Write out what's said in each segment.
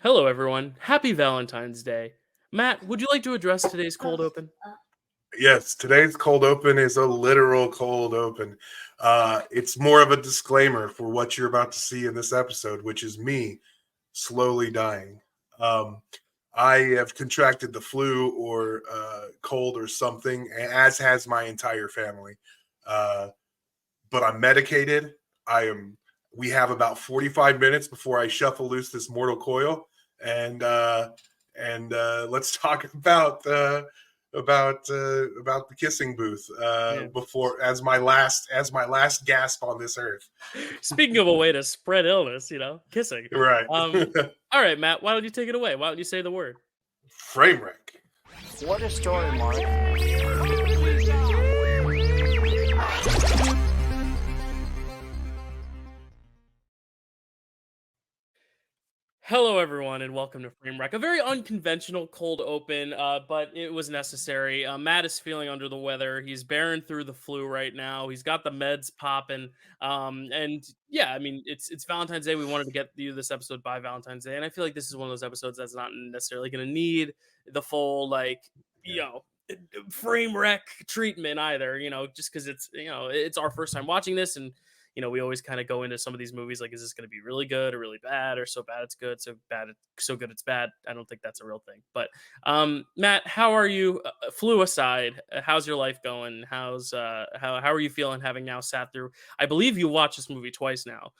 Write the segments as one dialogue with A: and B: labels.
A: Hello, everyone. Happy Valentine's Day. Matt, would you like to address today's cold open?
B: Yes, today's cold open is a literal cold open. It's more of a disclaimer for what you're about to see in this episode, which is me slowly dying. Um, I have contracted the flu or cold or something, as has my entire family. Uh, but I'm medicated. I am. We have about 45 minutes before I shuffle loose this mortal coil, and let's talk about the kissing booth
A: Yeah.
B: before as my last gasp on this earth.
A: Speaking of a way to spread illness, kissing.
B: Right.
A: All right, Matt, why don't you take it away? Why don't you say the word?
B: Framewreck.
C: What a story, Mark.
A: Hello, everyone, and welcome to Framewreck. A very unconventional cold open, but it was necessary. Matt is feeling under the weather. He's bearing through the flu right now. He's got the meds popping, and yeah, I mean, it's Valentine's Day. We wanted to get you this episode by Valentine's Day, and I feel like this is one of those episodes that's not necessarily going to need the full frame wreck treatment either. Just because it's our first time watching this, and we always kind of go into some of these movies like, is this going to be really good or really bad, or so bad it's good, so bad it's so good it's bad? I don't think that's a real thing. But Matt, how are you? Flu aside, how's your life going? How are you feeling, having now sat through? I believe you watched this movie twice now.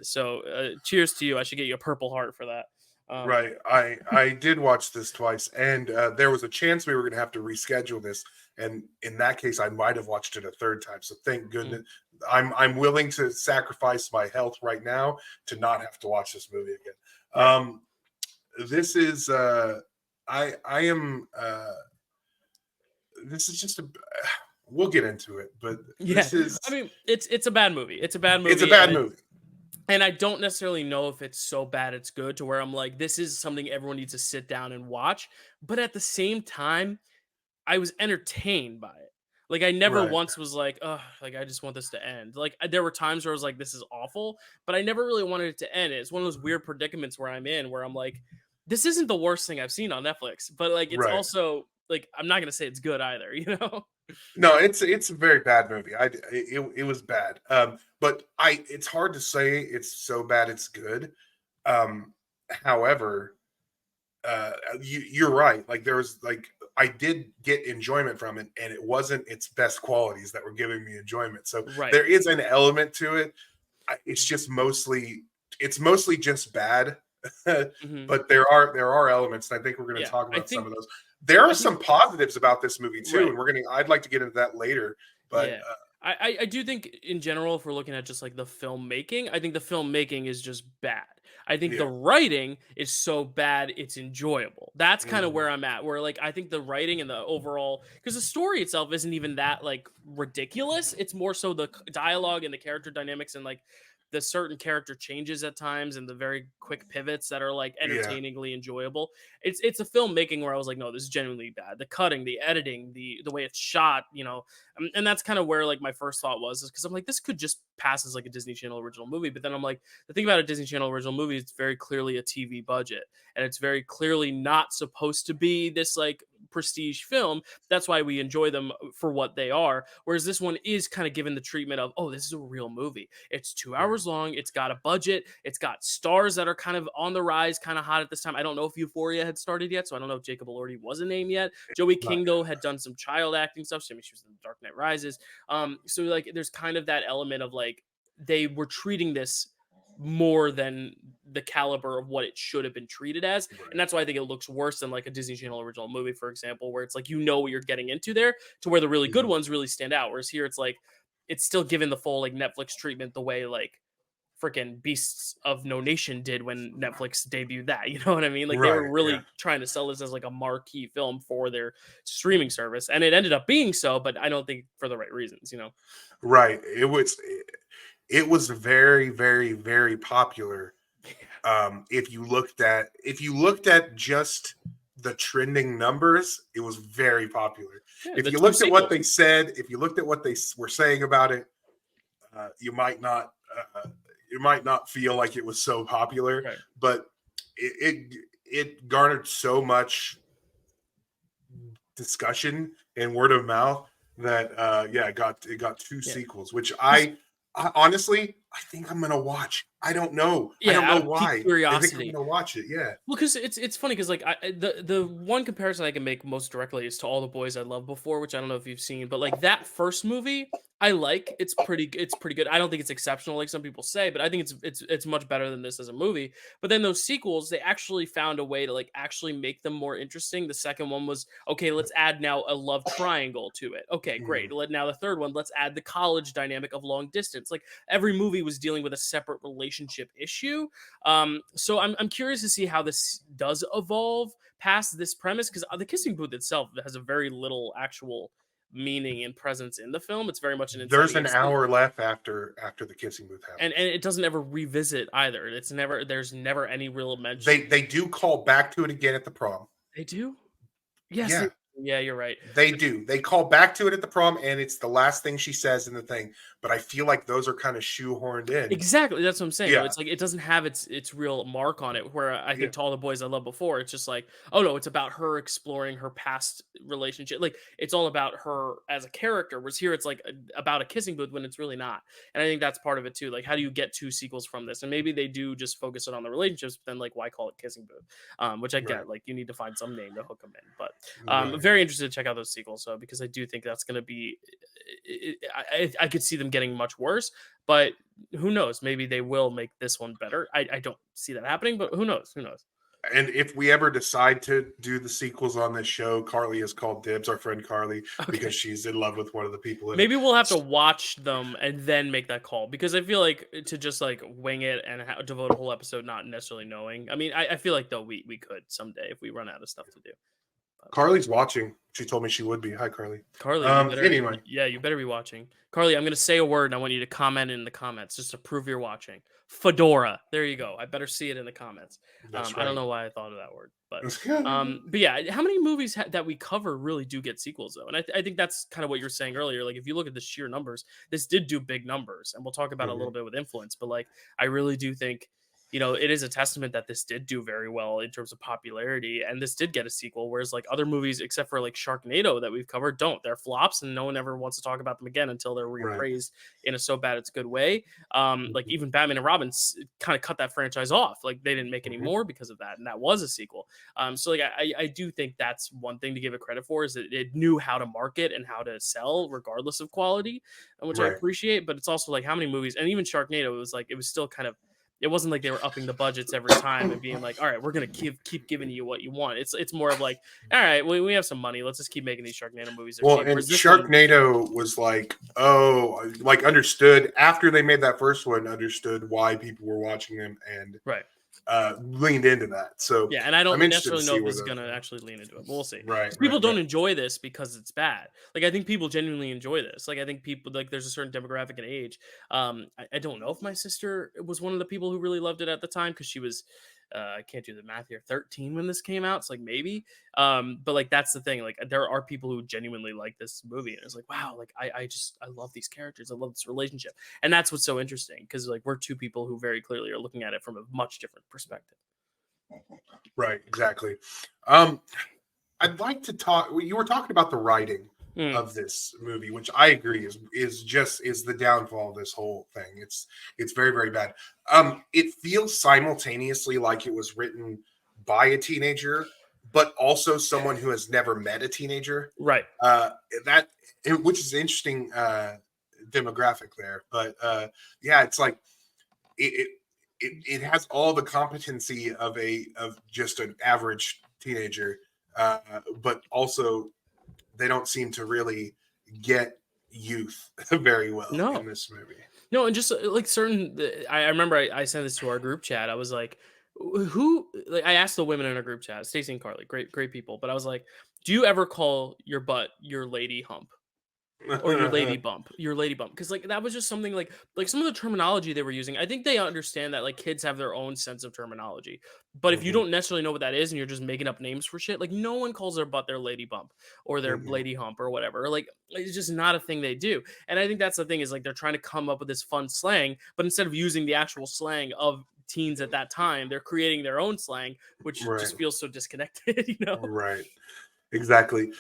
A: So cheers to you. I should get you a Purple Heart for that.
B: Right. I did watch this twice, and there was a chance we were going to have to reschedule this. And in that case, I might have watched it a third time. So thank goodness. I'm willing to sacrifice my health right now to not have to watch this movie again. This is I am this is just a we'll get into it, but this is
A: I mean, it's a bad movie. It's a bad movie.
B: It's a bad movie.
A: And I don't necessarily know if it's so bad it's good, to where I'm like, this is something everyone needs to sit down and watch. But at the same time, I was entertained by it. Like, I never
B: Right.
A: once was like, oh, like, I just want this to end. Like, there were times where I was like, this is awful, but I never really wanted it to end. It's one of those weird predicaments where I'm in, where I'm like, this isn't the worst thing I've seen on Netflix, but like, it's
B: Right.
A: also like, I'm not gonna say it's good either,
B: No, it's a very bad movie. It was bad. But it's hard to say it's so bad it's good. However, you're right. Like, I did get enjoyment from it, and it wasn't its best qualities that were giving me enjoyment. So
A: Right.
B: there is an element to it. It's mostly just bad.
A: Mhm.
B: But there are elements, and I think we're going to
A: Yeah,
B: talk
A: I
B: about some
A: think-
B: of those. There are some positives about this movie too,
A: Right.
B: and I'd like to get into that later. But
A: Yeah. I do think, in general, if we're looking at just like the filmmaking, I think the filmmaking is just bad. I think the
B: Yeah.
A: writing is so bad it's enjoyable. That's kind of
B: Mhm.
A: where I'm at. Where, like, I think the writing and the overall, because the story itself isn't even that like ridiculous. It's more so the dialogue and the character dynamics, and like the certain character changes at times, and the very quick pivots that are like
B: Yeah.
A: entertainingly enjoyable. It's a filmmaking where I was like, no, this is genuinely bad. The cutting, the editing, the way it's shot, and that's kind of where like my first thought was, is because I'm like, this could just pass as like a Disney Channel original movie. But then I'm like, the thing about a Disney Channel original movie, it's very clearly a TV budget, and it's very clearly not supposed to be this like prestige film. That's why we enjoy them for what they are. Whereas this one is kind of given the treatment of, oh, this is a real movie. It's 2 hours long. It's got a budget. It's got stars that are kind of on the rise, kind of hot at this time. I don't know if Euphoria had started yet, so I don't know if Jacob Elordi was a name yet. Joey Kingo had done some child acting stuff. I mean, she was in Dark Knight Rises. So like, there's kind of that element of like, they were treating this more than the caliber of what it should have been treated as.
B: Right.
A: And that's why I think it looks worse than like a Disney Channel original movie, for example, where it's like, what you're getting into there, to where the really good ones really stand out. Whereas here, it's like, it's still given the full like Netflix treatment, the way like freaking Beasts of No Nation did when Netflix debuted that. You know what I mean? Like, they were really trying to sell this as like a marquee film for their streaming service, and it ended up being so, but I don't think for the right reasons,
B: Right. It was very, very, very popular. If you looked at just the trending numbers, it was very popular.
A: Yeah,
B: if you looked at what they said, if you looked at what they were saying about it, you might not feel like it was so popular.
A: Right.
B: But it garnered so much discussion and word of mouth that it got two sequels, which I honestly I think I'm gonna watch. I don't know. I don't
A: out
B: know
A: of peak
B: why. I think I'm
A: curiosity.
B: gonna watch it. Yeah.
A: Well, because it's funny because like the one comparison I can make most directly is to All the Boys I Loved Before, which I don't know if you've seen, but like that first movie I like. It's pretty good. I don't think it's exceptional like some people say, but I think it's much better than this as a movie. But then those sequels, they actually found a way to like actually make them more interesting. The second one was okay. Let's add now a love triangle to it. Okay, great. Now the third one, let's add the college dynamic of long distance. Like every movie was dealing with a separate relationship issue. So I'm curious to see how this does evolve past this premise because the kissing booth itself has a very little actual meaning and presence in the film. It's very much an
B: There's
A: inciting
B: an
A: incident.
B: hour left after the kissing booth happens.
A: And it doesn't ever revisit either. There's never any real mention.
B: They do call back to it again at the prom.
A: They do? Yes.
B: Yeah.
A: Yeah, you're right.
B: They do. They call back to it at the prom, and it's the last thing she says in the thing. But I feel like those are kind of shoehorned in.
A: Exactly. That's what I'm saying.
B: Yeah.
A: It's like it doesn't have its real mark on it. Where I think to All the Boys I Loved Before, it's just like, oh no, it's about her exploring her past relationship. Like it's all about her as a character. Whereas here it's like about a kissing booth when it's really not. And I think that's part of it too. Like, how do you get two sequels from this? And maybe they do just focus it on the relationships, but then like why call it kissing booth? Which I get. Like you need to find some name to hook them in. But I'm very interested to check out those sequels, so because I do think that's going to be. I could see them getting much worse, but who knows? Maybe they will make this one better. I don't see that happening, but who knows? Who knows?
B: And if we ever decide to do the sequels on this show, Carly has called dibs, our friend Carly, because she's in love with one of the people in
A: Maybe we'll have to watch them and then make that call, because I feel like to just like wing it and devote a whole episode not necessarily knowing. I mean, I feel like though we could someday if we run out of stuff to do.
B: Carly's watching. She told me she would be. Hi, Carly.
A: Carly,
B: anyway.
A: Yeah, you better be watching. Carly, I'm going to say a word and I want you to comment in the comments just to prove you're watching. Fedora. There you go. I better see it in the comments.
B: That's
A: I don't know why I thought of that word. But yeah, how many movies that we cover really do get sequels, though? And I think that's kind of what you were saying earlier. Like, if you look at the sheer numbers, this did do big numbers. And we'll talk about it a little bit with influence. But, like, I really do think, it is a testament that this did do very well in terms of popularity, and this did get a sequel, whereas like other movies, except for like Sharknado that we've covered, don't. They're flops, and no one ever wants to talk about them again until they're reappraised in a so bad it's good way. Like even Batman and Robin kind of cut that franchise off. Like they didn't make any more because of that, and that was a sequel. So like I do think that's one thing to give it credit for, is that it knew how to market and how to sell regardless of quality, which I appreciate. But it's also like how many movies, and even Sharknado, it was still kind of. It wasn't like they were upping the budgets every time and being like, all right, we're going to keep giving you what you want. It's more of like, all right, we have some money. Let's just keep making these Sharknado movies.
B: Well, and Sharknado was like, understood after they made that first one, understood why people were watching them and leaned into that. So
A: yeah, and I don't necessarily know if this is going to actually lean into it, but we'll see. People don't enjoy this because it's bad. Like I think people genuinely enjoy this. Like I think people there's a certain demographic and age. I don't know if my sister was one of the people who really loved it at the time, because she was I can't do the math here, 13 when this came out. It's like maybe. But like that's the thing. Like there are people who genuinely like this movie, and it's like, wow, like I love these characters. I love this relationship. And that's what's so interesting, because like we're two people who very clearly are looking at it from a much different perspective.
B: Right, exactly. I'd like to talk. You were talking about the writing of this movie, which I agree is the downfall of this whole thing. It's very, very bad. It feels simultaneously like it was written by a teenager, but also someone who has never met a teenager.
A: Right.
B: Which is an interesting demographic there. But it's like it has all the competency of just an average teenager, but also they don't seem to really get youth very well in this movie.
A: No, and just like I remember I sent this to our group chat. I was like, I asked the women in our group chat, Stacey and Carly, great people. But I was like, do you ever call your butt your lady hump? Or your lady bump? Because like that was just something like some of the terminology they were using. I think they understand that like kids have their own sense of terminology, but if you don't necessarily know what that is and you're just making up names for shit, like no one calls their butt their lady bump or their lady hump or whatever. Like it's just not a thing they do. And I think that's the thing, is like they're trying to come up with this fun slang, but instead of using the actual slang of teens at that time. They're creating their own slang, which
B: Right.
A: just feels so disconnected, you know?
B: Right. Exactly.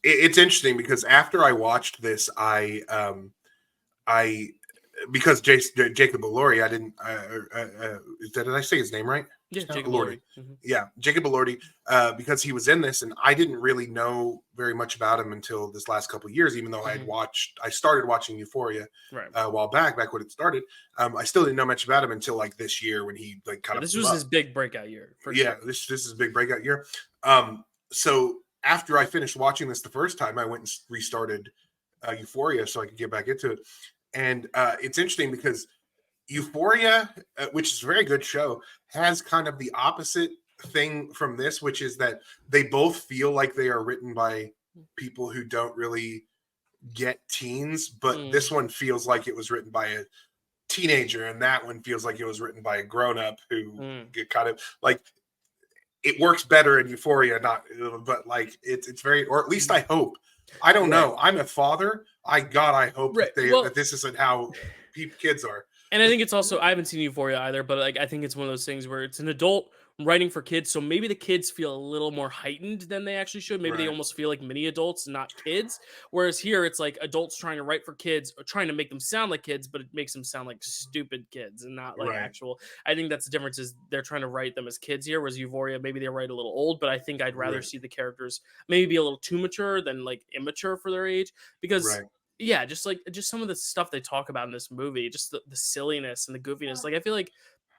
B: It's interesting because after I watched this, I because Jacob Elordi, I didn't. Did I say his name right?
A: Yeah,
B: No,
A: Jacob
B: Elordi.
A: Elordi. Mhm.
B: Yeah, Jacob Elordi. Because he was in this, and I didn't really know very much about him until this last couple of years. Even though I started watching Euphoria
A: Right.
B: a while back when it started. I still didn't know much about him until like this year when he like kind
A: Yeah,
B: of
A: this
B: blew
A: was
B: up.
A: his big breakout year for
B: Yeah,
A: sure.
B: this is a big breakout year. So after I finished watching this the first time, I went and restarted Euphoria so I could get back into it. And it's interesting because Euphoria, which is a very good show, has kind of the opposite thing from this, which is that they both feel like they are written by people who don't really get teens, but this one feels like it was written by a teenager, and that one feels like it was written by a grown-up who get kind of like it works better in Euphoria, not but like it's very, or at least I hope. I don't know. I'm a father. I hope
A: Right.
B: that this isn't how kids are.
A: And I think it's also, I haven't seen Euphoria either, but like I think it's one of those things where it's an adult writing for kids, so maybe the kids feel a little more heightened than they actually should. Maybe they
B: Right.
A: almost feel like mini adults, not kids. Whereas here, it's like adults trying to write for kids, or trying to make them sound like kids, but it makes them sound like stupid kids and not like
B: Right.
A: actual. I think that's the difference, is they're trying to write them as kids here, whereas Euphoria, maybe they write a little old, but I think I'd rather
B: Right.
A: see the characters maybe be a little too mature than like immature for their age, because
B: Right.
A: yeah, just some of the stuff they talk about in this movie, just the silliness and the goofiness. Like I feel like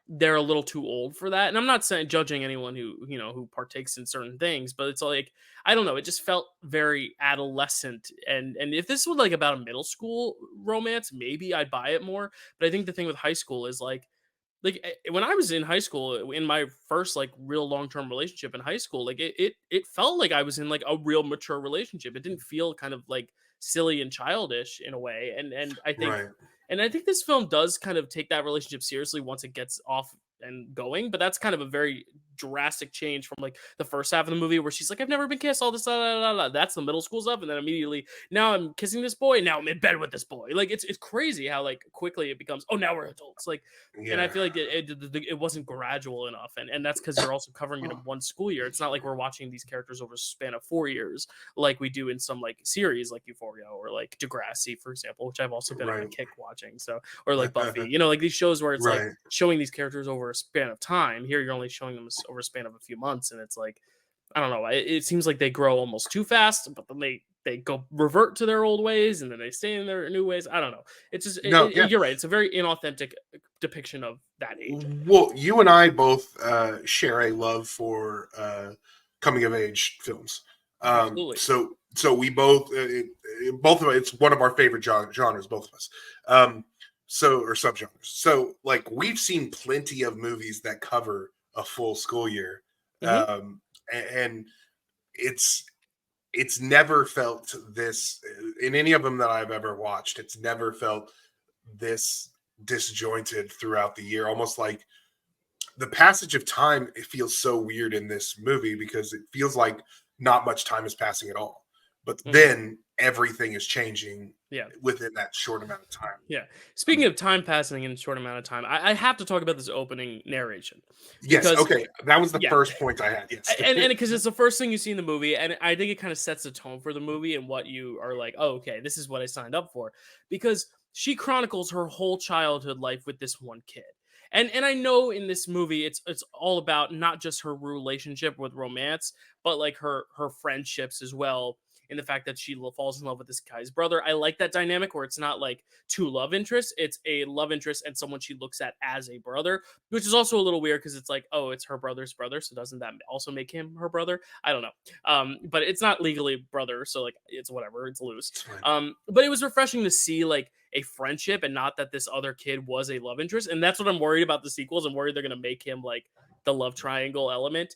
A: they're a little too old for that. And I'm not saying judging anyone who, who partakes in certain things, but it's like, I don't know, it just felt very adolescent. And if this was like about a middle school romance, maybe I'd buy it more. But I think the thing with high school is when I was in high school, in my first like real long-term relationship in high school, like it felt like I was in like a real mature relationship. It didn't feel kind of like silly and childish in a way.
B: Right.
A: And I think this film does kind of take that relationship seriously once it gets off and going, but that's kind of a very drastic change from like the first half of the movie where she's like, I've never been kissed, all this, that's the middle school stuff, and then immediately now I'm kissing this boy, now I'm in bed with this boy. Like it's crazy how like quickly it becomes, oh, now we're adults. Like, and I
B: Yeah.
A: feel like it wasn't gradual enough, and that's because you're also covering it in one school year. It's not like we're watching these characters over a span of 4 years like we do in some like series like Euphoria or like Degrassi, for example, which I've also been on a
B: Right.
A: kick watching. So, or like Buffy, like these shows where it's like
B: Right.
A: showing these characters over a span of time. Here you're only showing them over a span of a few months, and it's like, I don't know, it seems like they grow almost too fast, but then they go revert to their old ways and then they stay in their new ways. I don't know. It's just
B: No, yeah.
A: you're right. It's a very inauthentic depiction of that age.
B: Well, you and I both share a love for coming of age films.
A: Absolutely.
B: So we both both of us, it's one of our favorite genres, both of us. Or subgenres. So like we've seen plenty of movies that cover a full school year. And it's never felt this in any of them that I've ever watched. It's never felt this disjointed throughout the year, almost like the passage of time. It feels so weird in this movie because it feels like not much time is passing at all, but then everything is changing within that short amount of time.
A: Yeah. Speaking of time passing in a short amount of time, I have to talk about this opening narration.
B: Yes. Okay. That was the first point I had. Yes.
A: And because it's the first thing you see in the movie, and I think it kind of sets the tone for the movie and what you are like, oh, okay, this is what I signed up for. Because she chronicles her whole childhood life with this one kid. And I know in this movie it's all about not just her relationship with romance, but like her friendships as well. In the fact that she falls in love with this guy's brother. I like that dynamic where it's not like two love interests. It's a love interest and someone she looks at as a brother, which is also a little weird because it's like, oh, it's her brother's brother. So doesn't that also make him her brother? I don't know. But it's not legally brother. So like, it's whatever. It's loose. But it was refreshing to see like a friendship and not that this other kid was a love interest. And that's what I'm worried about the sequels. I'm worried they're going to make him like the love triangle element.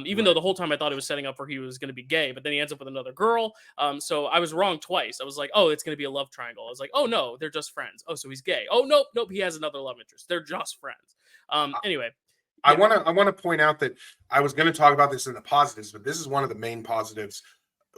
A: Even though the whole time I thought it was setting up for he was going to be gay, but then he ends up with another girl. So I was wrong twice. I was like, oh, it's going to be a love triangle. I was like, oh no, they're just friends. Oh, so he's gay. Oh, nope, he has another love interest. They're just friends. Anyway.
B: I want to point out that I was going to talk about this in the positives, but this is one of the main positives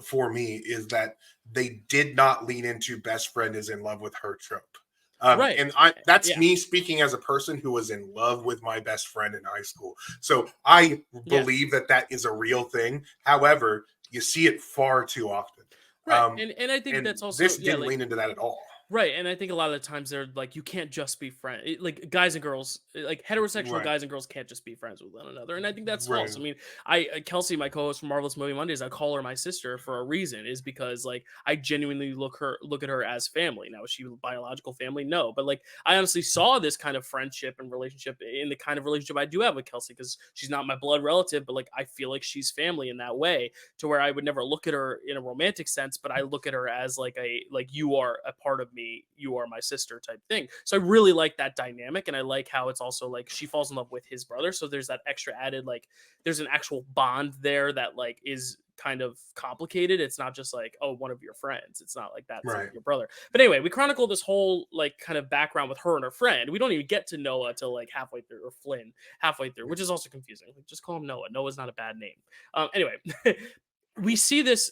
B: for me is that they did not lean into best friend is in love with her trope.
A: Right.
B: And that's
A: Yeah.
B: me speaking as a person who was in love with my best friend in high school. So I
A: Yeah.
B: believe that is a real thing. However, you see it far too often.
A: Right. And I think
B: And
A: that's also,
B: this
A: yeah,
B: didn't
A: like,
B: lean into that at all.
A: right, and I think a lot of the times they're like, you can't just be friends. Like guys and girls, like heterosexual
B: Right.
A: guys and girls can't just be friends with one another, and I think that's
B: Right.
A: false. I mean, I Kelsey, my co-host from Marvelous Movie Mondays, I call her my sister for a reason, is because like I genuinely look at her as family. Now, is she biological family? No, but like I honestly saw this kind of friendship and relationship in the kind of relationship I do have with Kelsey, because she's not my blood relative, but like I feel like she's family in that way, to where I would never look at her in a romantic sense, but I look at her as like you are a part of me, you are my sister type thing. So I really like that dynamic, and I like how it's also like she falls in love with his brother, so there's that extra added, like there's an actual bond there that like is kind of complicated. It's not just like, oh, one of your friends. It's not like that's like
B: Right.
A: your brother. But anyway, we chronicle this whole like kind of background with her and her friend. We don't even get to Noah till like halfway through, or Flynn halfway through, which is also confusing. Like, just call him Noah. Noah's not a bad name. Anyway, we see this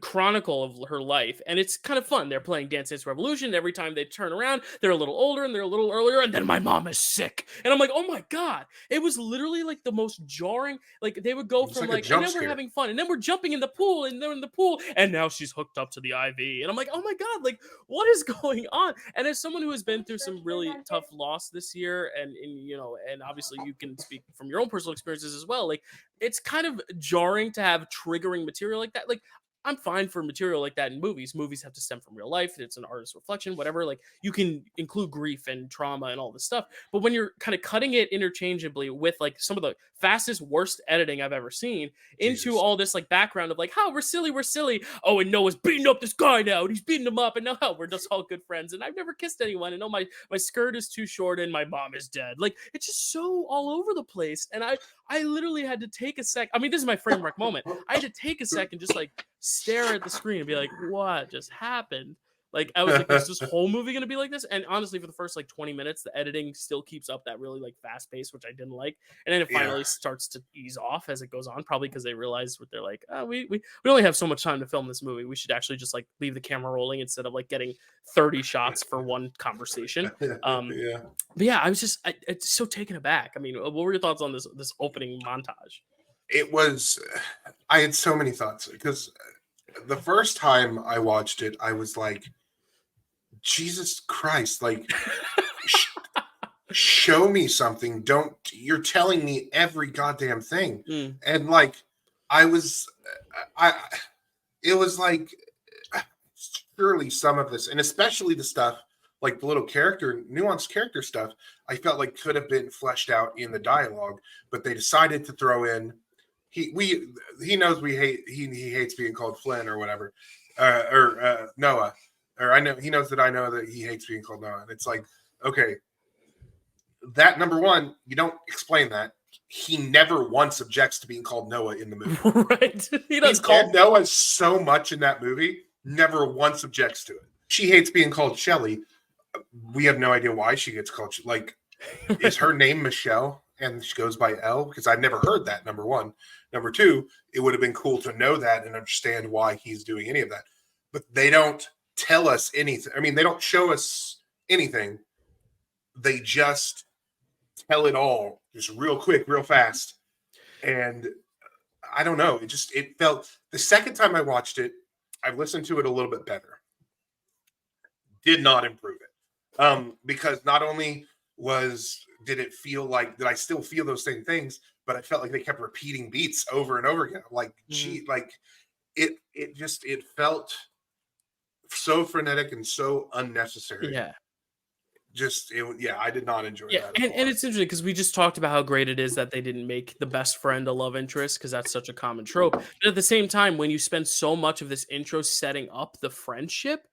A: chronicle of her life, and it's kind of fun. They're playing Dance Dance Revolution. Every time they turn around, they're a little older and they're a little earlier, and then my mom is sick, and I'm like, oh my god. It was literally like the most jarring. Like they would go
B: It's
A: from
B: like a
A: like, and
B: jump
A: then we're
B: scare.
A: having fun, and then we're jumping in the pool, and they're in the pool, and now she's hooked up to the IV, and I'm like, oh my god, like what is going on? And as someone who has been through some really tough loss this year, and you know, and obviously you can speak from your own personal experiences as well, like it's kind of jarring to have triggering material like that. Like I'm fine for material like that in movies. Movies have to stem from real life. It's an artist's reflection, whatever. Like you can include grief and trauma and all this stuff. But when you're kind of cutting it interchangeably with like some of the fastest, worst editing I've ever seen into
B: Jesus.
A: all this like background of like, how we're silly, we're silly. Oh, and Noah's beating up this guy now, and he's beating him up, and now we're just all good friends. And I've never kissed anyone, and oh, my skirt is too short, and my mom is dead. Like it's just so all over the place. And I literally had to take a sec. I mean, this is my Framewreck moment. I had to take a second, just like stare at the screen and be like, what just happened? Like I was like, is this whole movie gonna be like this? And honestly, for the first like 20 minutes, the editing still keeps up that really like fast pace, which I didn't like. And then it finally starts to ease off as it goes on, probably because they realized what they're like, oh, we only have so much time to film this movie. We should actually just like leave the camera rolling instead of like getting 30 shots for one conversation.
B: Yeah.
A: But yeah, I was just it's so taken aback. I mean, what were your thoughts on this opening montage?
B: It was, I had so many thoughts, because the first time I watched it, I was like, Jesus Christ, like, show me something. You're telling me every goddamn thing. And like, it was like, surely some of this, and especially the stuff, like the little nuanced character stuff, I felt like could have been fleshed out in the dialogue, but they decided to throw in, he knows he hates being called Flynn or whatever, or Noah, or he knows that I know that he hates being called Noah, and it's like, okay, that number one, you don't explain that. He never once objects to being called Noah in the movie.
A: Right?
B: He's called Noah so much in that movie, never once objects to it. She hates being called Shelly. We have no idea why she gets called. Like, is her name Michelle and she goes by L? Because I've never heard that, number one. Number two, it would have been cool to know that and understand why he's doing any of that. But they don't tell us anything. I mean, they don't show us anything. They just tell it all just real quick, real fast. And I don't know. It felt, the second time I watched it, I listened to it a little bit better. Did not improve it. Because not only did it feel like, did I still feel those same things, but I felt like they kept repeating beats over and over again. Like, it felt so frenetic and so unnecessary.
A: Yeah.
B: I did not enjoy that.
A: And it's interesting because we just talked about how great it is that they didn't make the best friend a love interest, because that's such a common trope. But at the same time, when you spend so much of this intro setting up the friendship,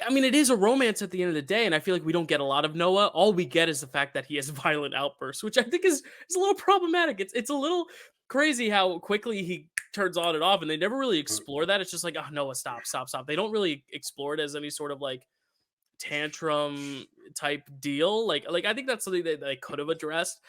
A: I mean, it is a romance at the end of the day, and I feel like we don't get a lot of Noah. All we get is the fact that he has violent outbursts, which I think is a little problematic. It's a little crazy how quickly he turns on and off, and they never really explore that. It's just like, oh, Noah, stop. They don't really explore it as any sort of like tantrum type deal. Like I think that's something that they could have addressed,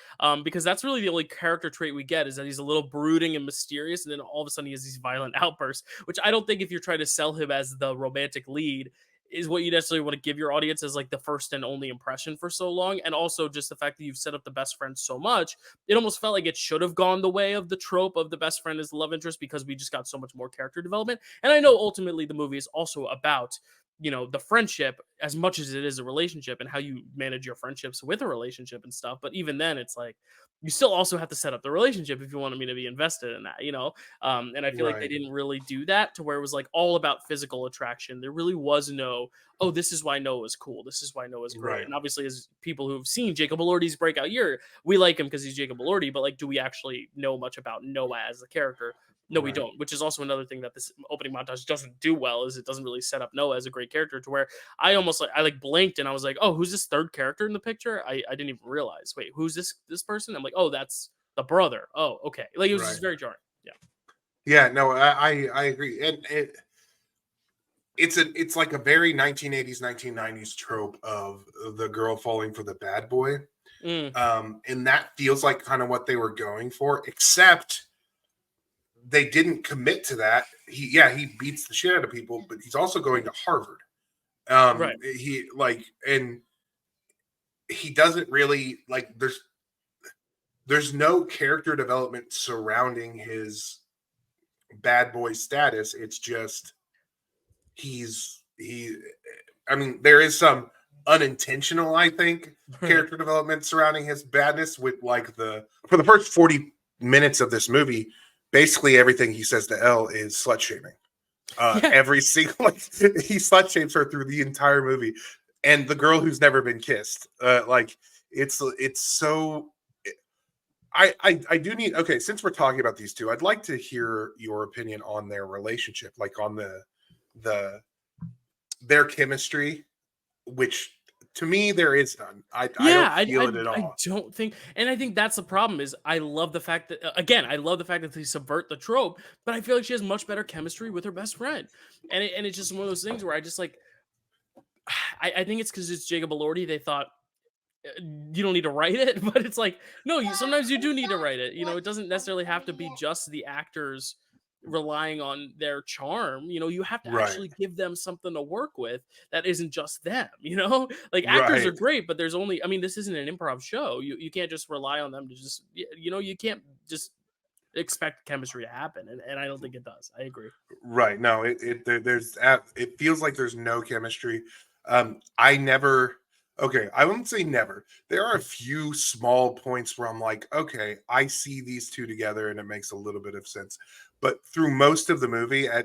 A: because that's really the only character trait we get, is that he's a little brooding and mysterious, and then all of a sudden he has these violent outbursts, which I don't think, if you're trying to sell him as the romantic lead, is what you necessarily want to give your audience as like the first and only impression for so long. And also just the fact that you've set up the best friend so much, it almost felt like it should have gone the way of the trope of the best friend as the love interest, because we just got so much more character development. And I know ultimately the movie is also about, you know, the friendship as much as it is a relationship and how you manage your friendships with a relationship and stuff. But even then, it's like you still also have to set up the relationship if you want me to be invested in that, you know? And I feel like they
B: Right.
A: didn't really do that to where it was like all about physical attraction. There really was no, oh, this is why Noah's cool. This is why Noah's great.
B: Right.
A: And obviously, as people who've seen Jacob Elordi's breakout year, we like him because he's Jacob Elordi. But like, do we actually know much about Noah as a character? No, we
B: Right.
A: don't, which is also another thing that this opening montage doesn't do well, is it doesn't really set up Noah as a great character, to where I almost like, I like blinked and I was like, oh, who's this third character in the picture? I didn't even realize. Wait, who's this person? I'm like, oh, that's the brother. Oh, okay. Like, it was just
B: Right.
A: very jarring. Yeah.
B: Yeah, no, I agree. And it's like a very 1980s, 1990s trope of the girl falling for the bad boy. And that feels like kind of what they were going for, except they didn't commit to that. He beats the shit out of people, but he's also going to Harvard.
A: Right.
B: And he doesn't really like, there's no character development surrounding his bad boy status. It's just I mean, there is some unintentional, I think, character development surrounding his badness, with like for the first 40 minutes of this movie, basically everything he says to Elle is slut shaming. Every single, like, he slut shames her through the entire movie. And the girl who's never been kissed, like it's so. I do need, okay, since we're talking about these two, I'd like to hear your opinion on their relationship, like on their chemistry, which to me there is none. I don't feel it at all.
A: I don't think, and I think that's the problem. Is I love the fact that, again, I love the fact that they subvert the trope, but I feel like she has much better chemistry with her best friend, and it's just one of those things where I just like, I think it's because it's Jacob Elordi. They thought you don't need to write it, but it's like, no, sometimes you do need to write it. You know, it doesn't necessarily have to be just the actors relying on their charm. You know, you have to
B: Right.
A: actually give them something to work with that isn't just them. You know, like actors are
B: Right.
A: great, but there's only, I mean, this isn't an improv show. You can't just rely on them to just, you know, you can't just expect chemistry to happen, and I don't think it does. I agree.
B: Right. No, it feels like there's no chemistry. I wouldn't say never. There are a few small points where I'm like, okay, I see these two together and it makes a little bit of sense. But through most of the movie, I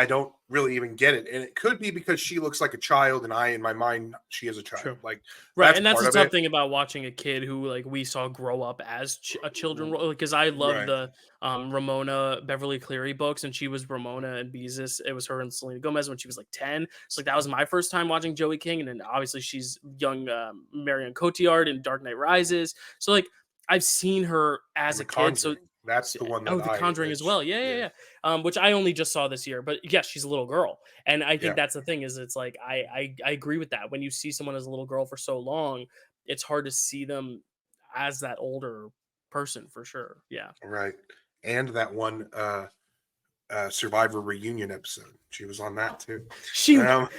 B: don't really even get it. And it could be because she looks like a child, and in my mind, she is a child.
A: True.
B: Like,
A: Right, and that's
B: part
A: the
B: of
A: tough
B: it.
A: thing about watching a kid who like we saw grow up as a children role, because I love
B: Right.
A: the Ramona Beverly Cleary books, and she was Ramona and Beezus. It was her and Selena Gomez when she was like 10. So like that was my first time watching Joey King, and then obviously she's young Marion Cotillard in Dark Knight Rises. So like I've seen her as
B: And
A: a
B: The
A: kid. So
B: Conjuring. That's the one
A: oh,
B: that
A: The Conjuring as well. Yeah. Which I only just saw this year, but yes, she's a little girl, and I think
B: Yeah.
A: that's the thing. Is it's like I agree with that. When you see someone as a little girl for so long, it's hard to see them as that older person for sure. Yeah.
B: Right. And that one Survivor reunion episode. She was on that too.
A: Can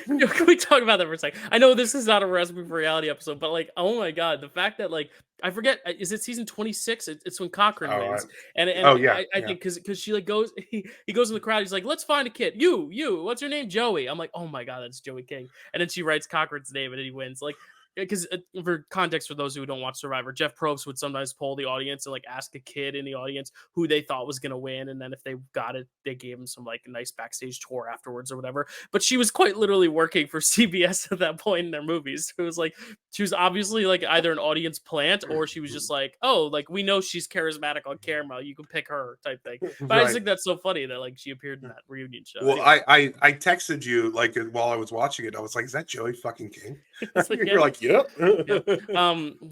A: we talk about that for a second? I know this is not a Recipe for Reality episode, but like, oh my god, the fact that like I forget, is it season 26? It's when Cochran wins, and I think because she like goes, he goes in the crowd, he's like, let's find a kid. You, what's your name? Joey. I'm like, oh my god, that's Joey King, and then she writes Cochran's name, and then he wins. Like, because for context for those who don't watch Survivor, Jeff Probst would sometimes poll the audience and like ask a kid in the audience who they thought was gonna win, and then if they got it, they gave him some like nice backstage tour afterwards or whatever. But she was quite literally working for CBS at that point in their movies. It was like she was obviously like either an audience plant, or she was just like, oh, like we know she's charismatic on camera, you can pick her type thing. But I just think that's so funny that like she appeared in that reunion show.
B: Well,
A: anyway.
B: I texted you like while I was watching it. I was like, "Is that Joey fucking King?"
A: Like,
B: You're like, "Yep."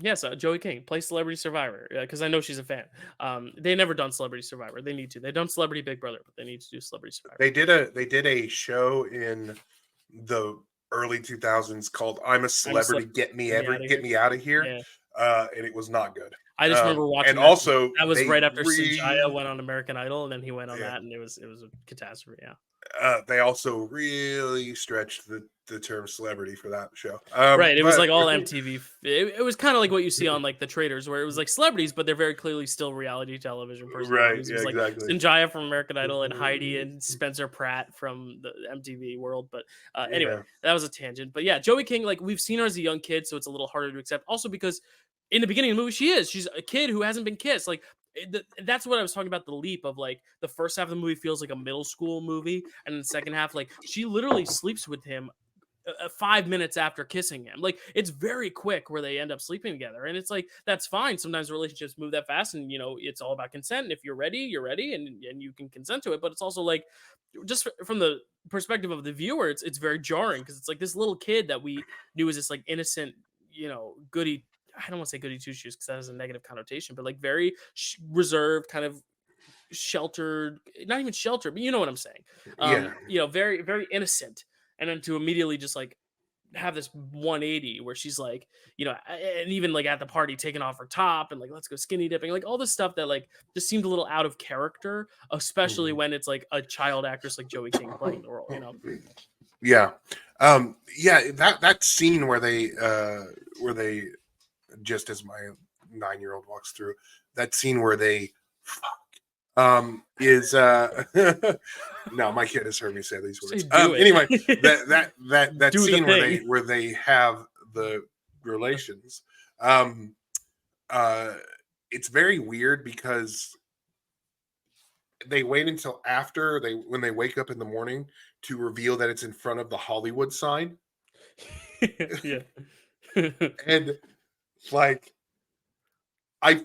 A: Yes, Joey King play Celebrity Survivor, because I know she's a fan. They never done Celebrity Survivor. They need to. They've done Celebrity Big Brother, but they need to do Celebrity Survivor.
B: They did a show in the early 2000s called "I'm a Celebrity, Get Me Out of Here," and it was not good.
A: I just remember watching.
B: And also,
A: that was right after
B: really...
A: Sanjaya went on American Idol, and then he went on that, and it was a catastrophe. Yeah.
B: they also really stretched the term celebrity for that show.
A: Right, it was
B: But
A: like all MTV. It was kind of like what you see on like the Traders, where it was like celebrities, but they're very clearly still reality television
B: right,
A: personalities. It
B: yeah,
A: was like
B: exactly.
A: Sanjaya from American Idol and Heidi and Spencer Pratt from the MTV world. But anyway,
B: Yeah,
A: that was a tangent. But yeah, Joey King, like we've seen her as a young kid, so it's a little harder to accept. Also because in the beginning of the movie, she's a kid who hasn't been kissed. Like that's what I was talking about. The leap of like the first half of the movie feels like a middle school movie, and the second half, like she literally sleeps with him 5 minutes after kissing him. Like it's very quick where they end up sleeping together, and it's like that's fine. Sometimes relationships move that fast, and it's all about consent. And if you're ready, you're ready, and you can consent to it. But it's also like just from the perspective of the viewer, it's very jarring because it's like this little kid that we knew was this like innocent, goody. I don't want to say goody two shoes because that has a negative connotation, but like very reserved, kind of sheltered, not even sheltered, but you know what I'm saying.
B: yeah,
A: Very, very innocent. And then to immediately just like have this 180 where she's like, and even like at the party taking off her top and like, let's go skinny dipping, like all this stuff that like just seemed a little out of character, especially when it's like a child actress like Joey King playing the role,
B: yeah, yeah. That scene where they just as my 9-year-old walks through that scene where they is no, my kid has heard me say these words. Anyway, that
A: Do the
B: scene
A: thing.
B: where they have the relations, it's very weird because they wait until after when they wake up in the morning to reveal that it's in front of the Hollywood sign.
A: Yeah.
B: And like I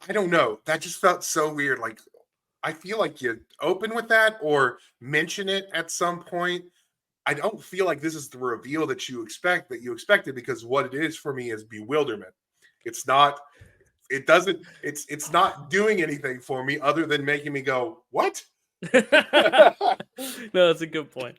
B: don't know, that just felt so weird. Like I feel like you open with that or mention it at some point. I don't feel like this is the reveal that you expected, because what it is for me is bewilderment. It's not doing anything for me other than making me go, what?
A: No, that's a good point.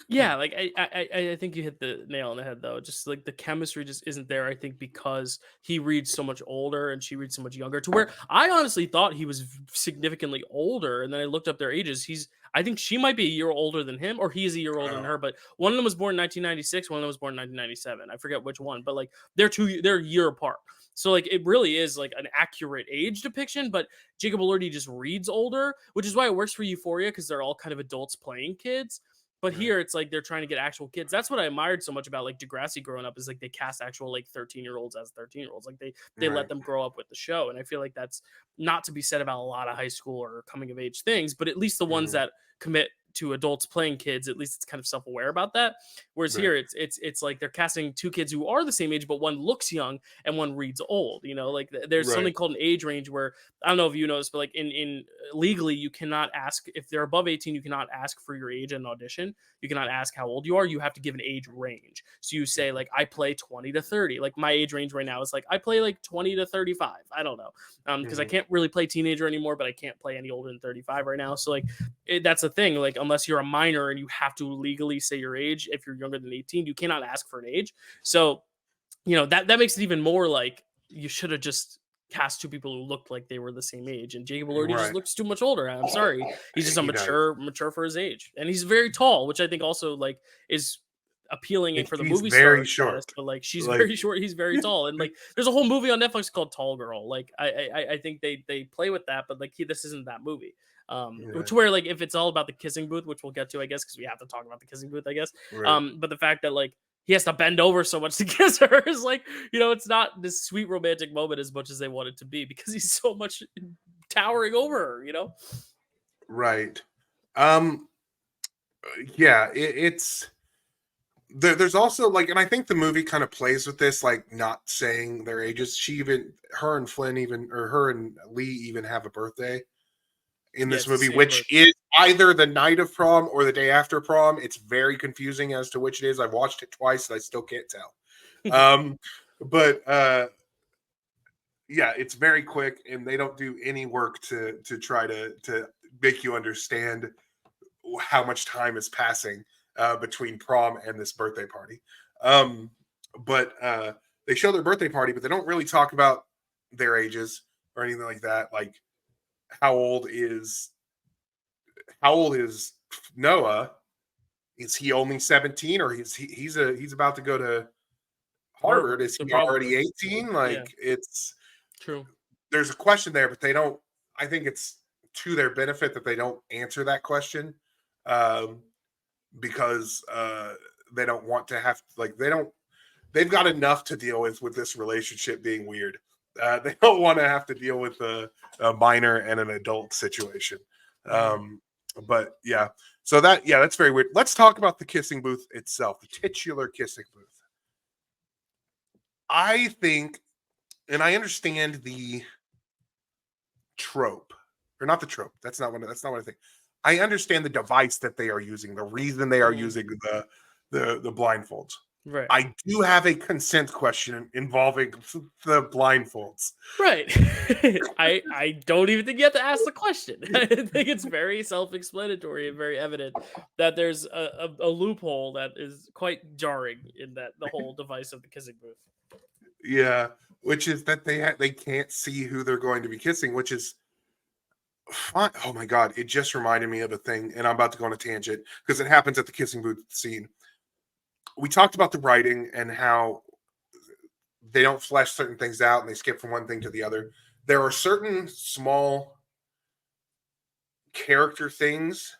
A: Yeah, like I think you hit the nail on the head though. Just like the chemistry just isn't there. I think because he reads so much older and she reads so much younger, to where I honestly thought he was significantly older, and then I looked up their ages. I think she might be a year older than him, or he is a year older than her. But one of them was born in 1996, one of them was born in 1997. I forget which one, but like they're a year apart. So like it really is like an accurate age depiction, but Jacob Elordi just reads older, which is why it works for Euphoria because they're all kind of adults playing kids. But here it's like they're trying to get actual kids. That's what I admired so much about like Degrassi growing up, is like they cast actual like 13-year-olds as 13-year-olds. Like they let them grow up with the show. And I feel like that's not to be said about a lot of high school or coming of age things, but at least the ones that commit to adults playing kids, at least it's kind of self-aware about that. Whereas here it's like they're casting two kids who are the same age, but one looks young and one reads old. Like there's something called an age range where, I don't know if you noticed, but like in legally you cannot ask if they're above 18. You cannot ask for your age in an audition. You cannot ask how old you are. You have to give an age range. So you say like I play 20 to 30. Like my age range right now is like I play like 20 to 35. I don't know, because I can't really play teenager anymore, but I can't play any older than 35 right now. So like that's the thing. Like unless you're a minor and you have to legally say your age, if you're younger than 18, you cannot ask for an age. So that makes it even more like you should have just cast two people who looked like they were the same age, and Jacob Elordi just looks too much older. I'm sorry, he's just mature for his age, and he's very tall, which I think also like is appealing for the movie star status, but like she's very short, he's very tall, and like there's a whole movie on Netflix called Tall Girl. Like I think they play with that, but like this isn't that movie. Which where like if it's all about the kissing booth, which we'll get to, I guess, because we have to talk about the kissing booth, I guess. But the fact that like he has to bend over so much to kiss her is like, it's not this sweet romantic moment as much as they want it to be, because he's so much towering over her,
B: Right. Yeah, it's there's also like, and I think the movie kind of plays with this, like not saying their ages. Her and Flynn or her and Lee even have a birthday in this movie, which is either the night of prom or the day after prom. It's very confusing as to which it is. I've watched it twice and I still can't tell. But yeah, it's very quick, and they don't do any work to try to make you understand how much time is passing between prom and this birthday party. But they show their birthday party, but they don't really talk about their ages or anything like that. Like how old is Noah, is he only 17 or he's about to go to Harvard? Is
A: So
B: he
A: probably.
B: already 18?
A: Yeah.
B: Like it's
A: True.
B: there's a question there, but they don't. I think it's to their benefit that they don't answer that question, because they don't want to have like they don't. They've got enough to deal with this relationship being weird. They don't want to have to deal with a minor and an adult situation. But yeah, so that's very weird. Let's talk about the kissing booth itself, the titular kissing booth. I think, and I understand the trope, or not the trope. That's not what I think. I understand the device that they are using, the reason they are using the blindfolds.
A: Right.
B: I do have a consent question involving the blindfolds.
A: Right. I don't even think you have to ask the question. I think it's very self-explanatory and very evident that there's a loophole that is quite jarring in that the whole device of the kissing booth.
B: Yeah, which is that they can't see who they're going to be kissing, which is fun. Oh my god, it just reminded me of a thing, and I'm about to go on a tangent because it happens at the kissing booth scene. We talked about the writing and how they don't flesh certain things out and they skip from one thing to the other. There are certain small character things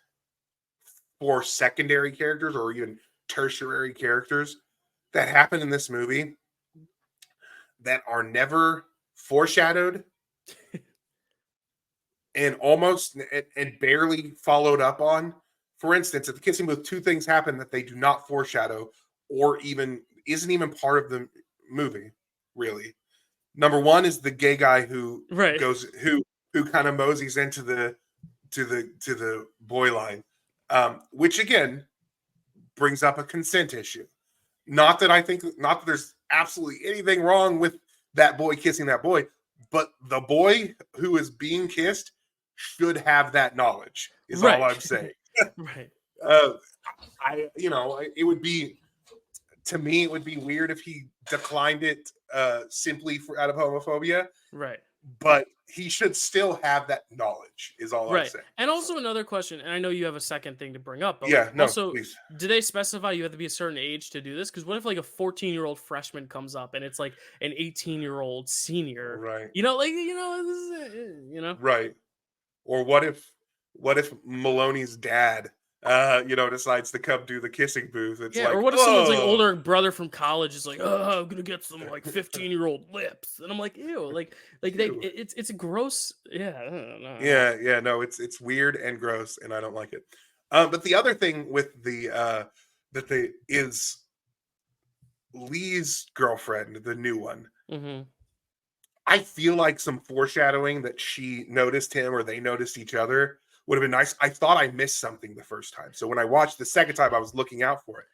B: for secondary characters or even tertiary characters that happen in this movie that are never foreshadowed and barely followed up on. For instance, at the kissing booth, two things happen that they do not foreshadow or even isn't even part of the movie, really. Number one is the gay guy who goes who kind of moseys into the boy line, which again brings up a consent issue. Not that there's absolutely anything wrong with that boy kissing that boy, but the boy who is being kissed should have that knowledge. Is all I'm saying.
A: Right.
B: It would be, to me, it would be weird if he declined it simply out of homophobia.
A: Right.
B: But he should still have that knowledge, is all I'm saying.
A: And also another question, and I know you have a second thing to bring up, but
B: please.
A: Do they specify you have to be a certain age to do this? Because what if like a 14-year-old freshman comes up and it's like an 18-year-old senior?
B: Right.
A: Right.
B: Or what if Maloney's dad decides to come do the kissing booth? It's
A: or what if someone's like older brother from college is like, oh, I'm gonna get some like 15-year-old lips, and I'm like, ew, it's a gross. Yeah, I don't know.
B: Yeah, no, it's weird and gross, and I don't like it. But the other thing with is Lee's girlfriend, the new one.
A: Mm-hmm.
B: I feel like some foreshadowing that she noticed him or they noticed each other would have been nice. I thought I missed something the first time. So when I watched the second time, I was looking out for it.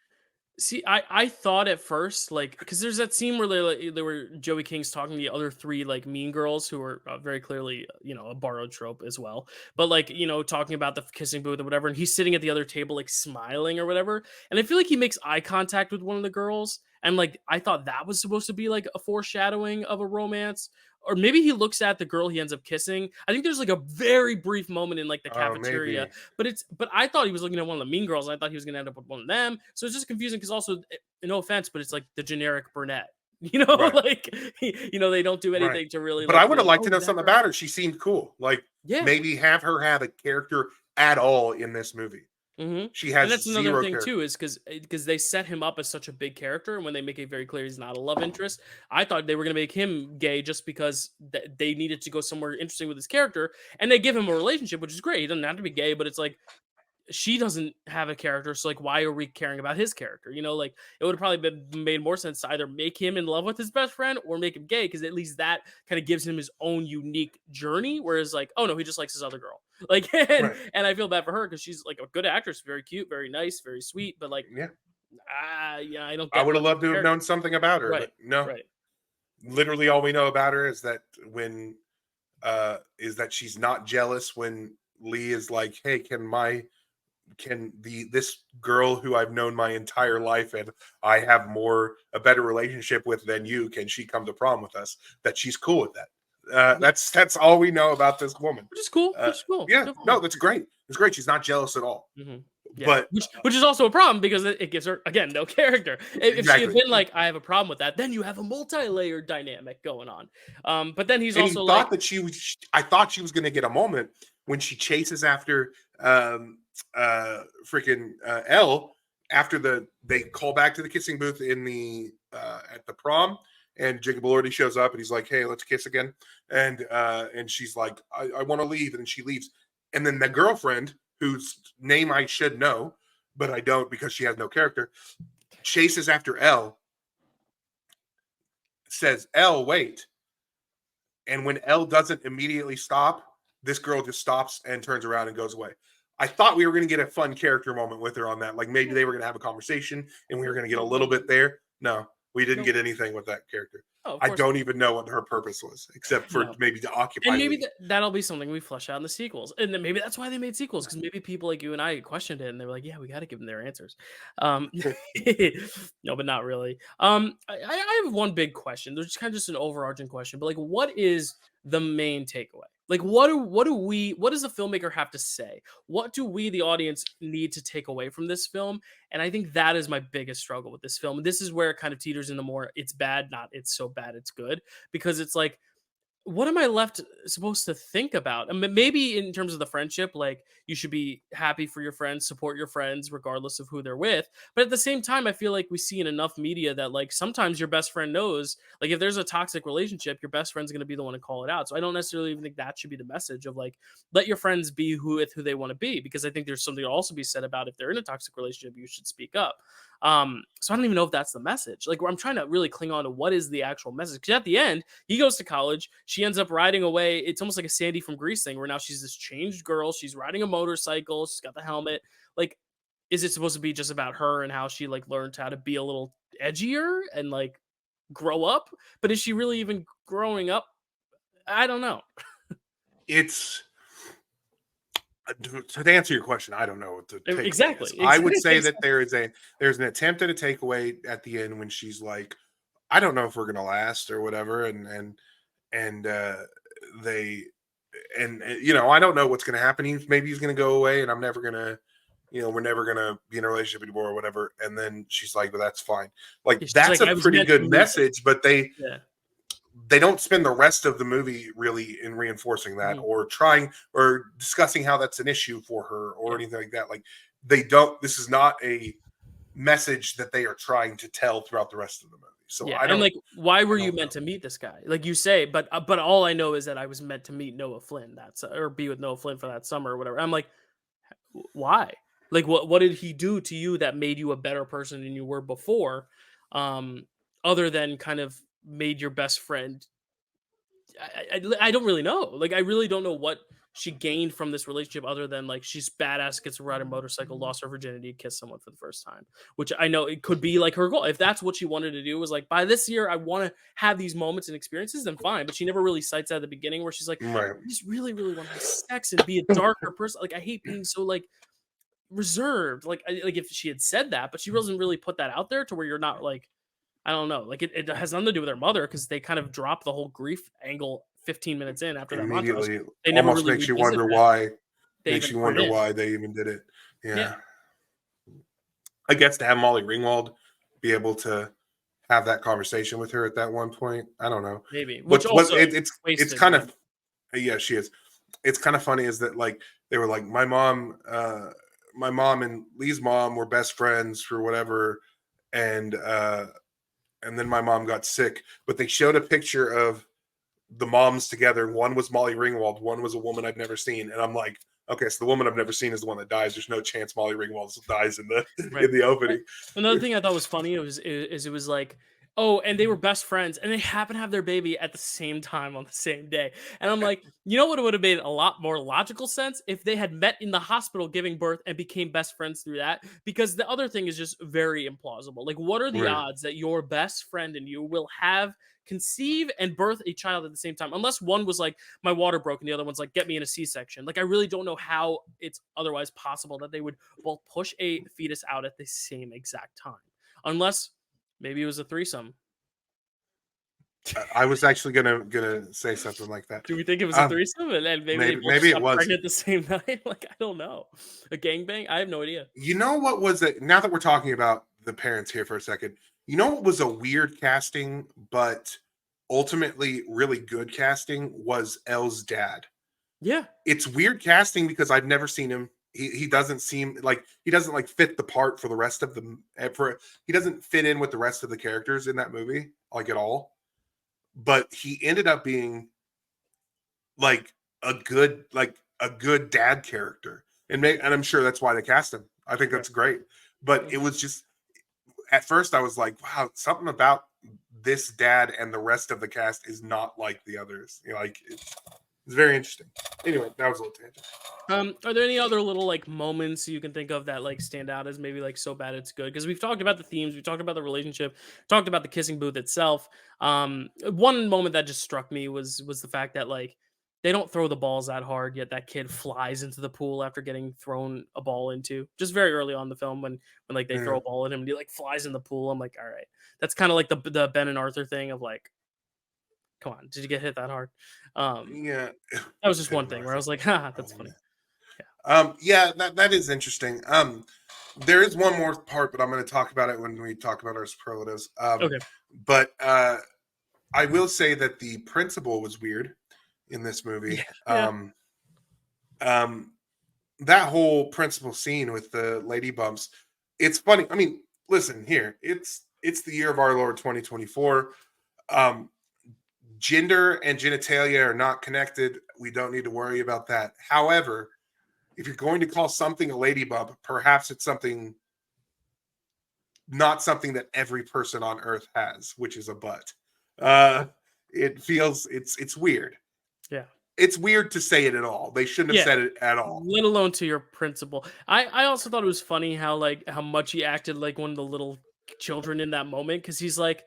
A: See, I thought at first, like, because there's that scene where they were Joey King's talking to the other three, like, mean girls who are very clearly, a borrowed trope as well. But, like, talking about the kissing booth or whatever, and he's sitting at the other table, like, smiling or whatever. And I feel like he makes eye contact with one of the girls. And, like, I thought that was supposed to be, like, a foreshadowing of a romance. Or maybe he looks at the girl he ends up kissing. I think there's like a very brief moment in like the cafeteria, but I thought he was looking at one of the mean girls. And I thought he was going to end up with one of them. So it's just confusing because also, no offense, but it's like the generic brunette,
B: Right.
A: they don't do anything to really.
B: But I would have liked to know something about her. She seemed cool. Like, maybe have her have a character at all in this movie.
A: Mm-hmm.
B: She has,
A: and that's another thing too, is because they set him up as such a big character, and when they make it very clear he's not a love interest, I thought they were going to make him gay just because they needed to go somewhere interesting with his character, and they give him a relationship, which is great. He doesn't have to be gay, but it's like she doesn't have a character, so like why are we caring about his character? Like it would have probably been made more sense to either make him in love with his best friend or make him gay, because at least that kind of gives him his own unique journey, whereas like, oh no, he just likes his other girl. Like, and I feel bad for her because she's like a good actress, very cute, very nice, very sweet, but like, I don't.
B: I would have loved to have known something about her,
A: right?
B: But no.
A: Right.
B: Literally, all we know about her is that she's not jealous when Lee is like, "Hey, can this girl who I've known my entire life and I have a better relationship with than you, can she come to prom with us?" That she's cool with that. That's all we know about this woman.
A: Which is cool. Which is cool.
B: Yeah, no, that's great. It's great. She's not jealous at all.
A: Mm-hmm. Yeah.
B: But
A: which is also a problem because it gives her, again, no character. If
B: exactly.
A: she had been like, I have a problem with that, then you have a multi-layered dynamic going on. But then he's
B: and
A: also
B: he
A: like,
B: thought that I thought she was going to get a moment when she chases after freaking Elle after they call back to the kissing booth in the at the prom, and Jacob Elordi shows up and he's like, hey, let's kiss again. And she's like, I want to leave. And she leaves. And then the girlfriend, whose name I should know, but I don't because she has no character, chases after Elle, says, Elle, wait. And when Elle doesn't immediately stop, this girl just stops and turns around and goes away. I thought we were going to get a fun character moment with her on that. Like maybe they were going to have a conversation and we were going to get a little bit there. No, we didn't get anything with that character.
A: Oh,
B: I don't even know what her purpose was, except for maybe to occupy.
A: And maybe that'll be something we flesh out in the sequels. And then maybe that's why they made sequels, because maybe people like you and I questioned it and they were like, yeah, we got to give them their answers. No, but not really. I have one big question. There's kind of just an overarching question, but like, what is the main takeaway? Like, what does the filmmaker have to say? What do we, the audience, need to take away from this film? And I think that is my biggest struggle with this film. This is where it kind of teeters into more, it's bad, not it's so bad, it's good. Because it's like, what am I supposed to think about? I mean, maybe in terms of the friendship, like you should be happy for your friends, support your friends, regardless of who they're with. But at the same time, I feel like we see in enough media that like sometimes your best friend knows, like if there's a toxic relationship, your best friend's going to be the one to call it out. So I don't necessarily even think that should be the message of like, let your friends be who they want to be, because I think there's something to also be said about if they're in a toxic relationship, you should speak up. So I don't even know if that's the message. Like, I'm trying to really cling on to what is the actual message. Because at the end, he goes to college. She ends up riding away. It's almost like a Sandy from Grease thing, where now she's this changed girl. She's riding a motorcycle. She's got the helmet. Like, is it supposed to be just about her and how she like learned how to be a little edgier and like grow up? But is she really even growing up? I don't know.
B: It's to answer your question, I don't know what the takeaway
A: exactly.
B: is. I would say that there's an attempt at a takeaway at the end when she's like, I don't know if we're gonna last or whatever, and they you know, I don't know what's gonna happen. Maybe he's gonna go away, and I'm never gonna, you know, we're never gonna be in a relationship anymore or whatever. And then she's like, but that's fine. Like that's like, a pretty good message, but they don't spend the rest of the movie really in reinforcing that or trying or discussing how that's an issue for her or anything like that. Like this is not a message that they are trying to tell throughout the rest of the movie. So
A: and like, why were you meant to meet this guy? Like you say, but all I know is that I was meant to meet Noah Flynn or be with Noah Flynn for that summer or whatever. I'm like, why? Like, what did he do to you that made you a better person than you were before? Other than kind of made your best friend. I don't really know. Like, I really don't know what she gained from this relationship other than like she's badass, gets to ride a motorcycle, lost her virginity, kissed someone for the first time, which I know it could be like her goal. If that's what she wanted to do, was like, by this year I want to have these moments and experiences, then fine. But she never really cites that at the beginning where she's like, I just really, really want to have sex and be a darker person. Like, I hate being so like reserved. Like if she had said that, but she doesn't really put that out there to where you're not like, I don't know. Like it has nothing to do with her mother, because they kind of drop the whole grief angle 15 minutes in after that
B: immediately.
A: Montage. They never
B: almost
A: really
B: makes you wonder why. Makes you wonder why they even did it.
A: Yeah.
B: I guess to have Molly Ringwald be able to have that conversation with her at that one point, I don't know.
A: Maybe.
B: Which also it's kind of she is. It's kind of funny is that like they were like my mom and Lee's mom were best friends for whatever, and then my mom got sick, but they showed a picture of the moms together. One was Molly Ringwald, one was a woman I've never seen, and I'm like, okay, so the woman I've never seen is the one that dies. There's no chance Molly Ringwald dies in the opening.
A: Another thing I thought was funny it was like, oh, and they were best friends, and they happen to have their baby at the same time on the same day. And I'm like, you know what would have made a lot more logical sense if they had met in the hospital giving birth and became best friends through that? Because the other thing is just very implausible. Like, what are the odds that your best friend and you will conceive and birth a child at the same time? Unless one was like, my water broke, and the other one's like, get me in a C-section. Like, I really don't know how it's otherwise possible that they would both push a fetus out at the same exact time. Unless maybe it was a threesome.
B: I was actually gonna say something like that.
A: Do we think it was a threesome, and then maybe they both
B: maybe it
A: got
B: was.
A: pregnant the same night? Like, I don't know. A gangbang? I have no idea.
B: You know what was it? Now that we're talking about the parents here for a second, you know what was a weird casting, but ultimately really good casting was Elle's dad.
A: Yeah.
B: It's weird casting because I've never seen him. He doesn't seem like he doesn't like fit the part for the rest of the he doesn't fit in with the rest of the characters in that movie like at all. But he ended up being like a good dad character, and I'm sure that's why they cast him. I think that's great. But it was just at first I was like, wow, something about this dad and the rest of the cast is not like the others. You know, like it's very interesting. Anyway, that was a little tangent.
A: Are there any other little like moments you can think of that like stand out as maybe like so bad it's good? Because we've talked about the themes, we've talked about the relationship, talked about the kissing booth itself. One moment that just struck me was the fact that like they don't throw the balls that hard, yet that kid flies into the pool after getting thrown a ball into. Just very early on in the film when like they throw a ball at him and he like flies in the pool. I'm like, all right, that's kind of like the Ben and Arthur thing of like, come on, did you get hit that hard?
B: Yeah,
A: that was just one thing where I was like, ha, that's funny.
B: Yeah, that is interesting. There is one more part, but I'm going to talk about it when we talk about our superlatives.
A: Okay.
B: But I will say that the principal was weird in this movie.
A: Yeah.
B: That whole principal scene with the lady bumps, it's funny. I mean, listen here, it's the year of our Lord 2024. Gender and genitalia are not connected. We don't need to worry about that. However, if you're going to call something a lady bump, perhaps it's not something that every person on earth has, which is a butt. It feels it's weird.
A: Yeah.
B: It's weird to say it at all. They shouldn't have said it at all.
A: Let alone to your principal. I also thought it was funny how much he acted like one of the little children in that moment, because he's like,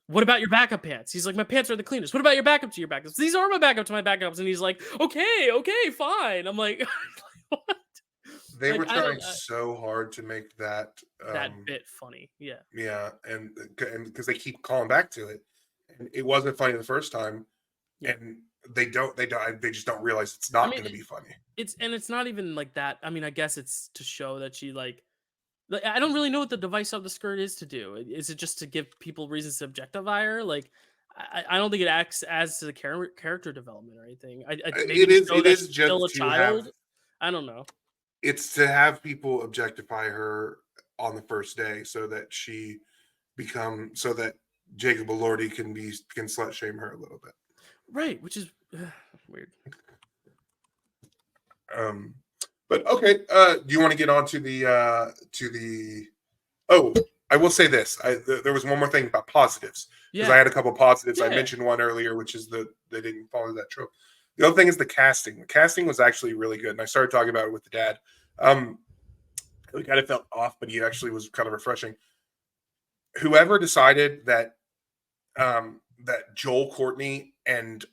A: what about your backup pants? He's like, my pants are the cleanest. What about your backup to your backups? These are my backup to my backups. And he's like, okay, fine. I'm like, what?
B: They
A: Like,
B: were trying so hard to make that
A: bit funny. Yeah.
B: Yeah, and because they keep calling back to it, and it wasn't funny the first time, and they just don't realize it's not going to be funny.
A: It's not even like that. I mean, I guess it's to show that she like I don't really know what the device of the skirt is to do. Is it just to give people reasons to objectify her? Like, I don't think it acts as to the character development or anything.
B: It is just
A: still a
B: to
A: child. I don't know.
B: It's to have people objectify her on the first day, so that so that Jacob Elordi can slut shame her a little bit.
A: Right, which is weird.
B: But okay, do you want to get on to the oh, I will say this. There was one more thing about positives, because I had a couple positives. I mentioned one earlier, which is they didn't follow that trope. The other thing is the casting. The casting was actually really good, and I started talking about it with the dad. It kind of felt off, but he actually was kind of refreshing. Whoever decided that that Joel Courtney and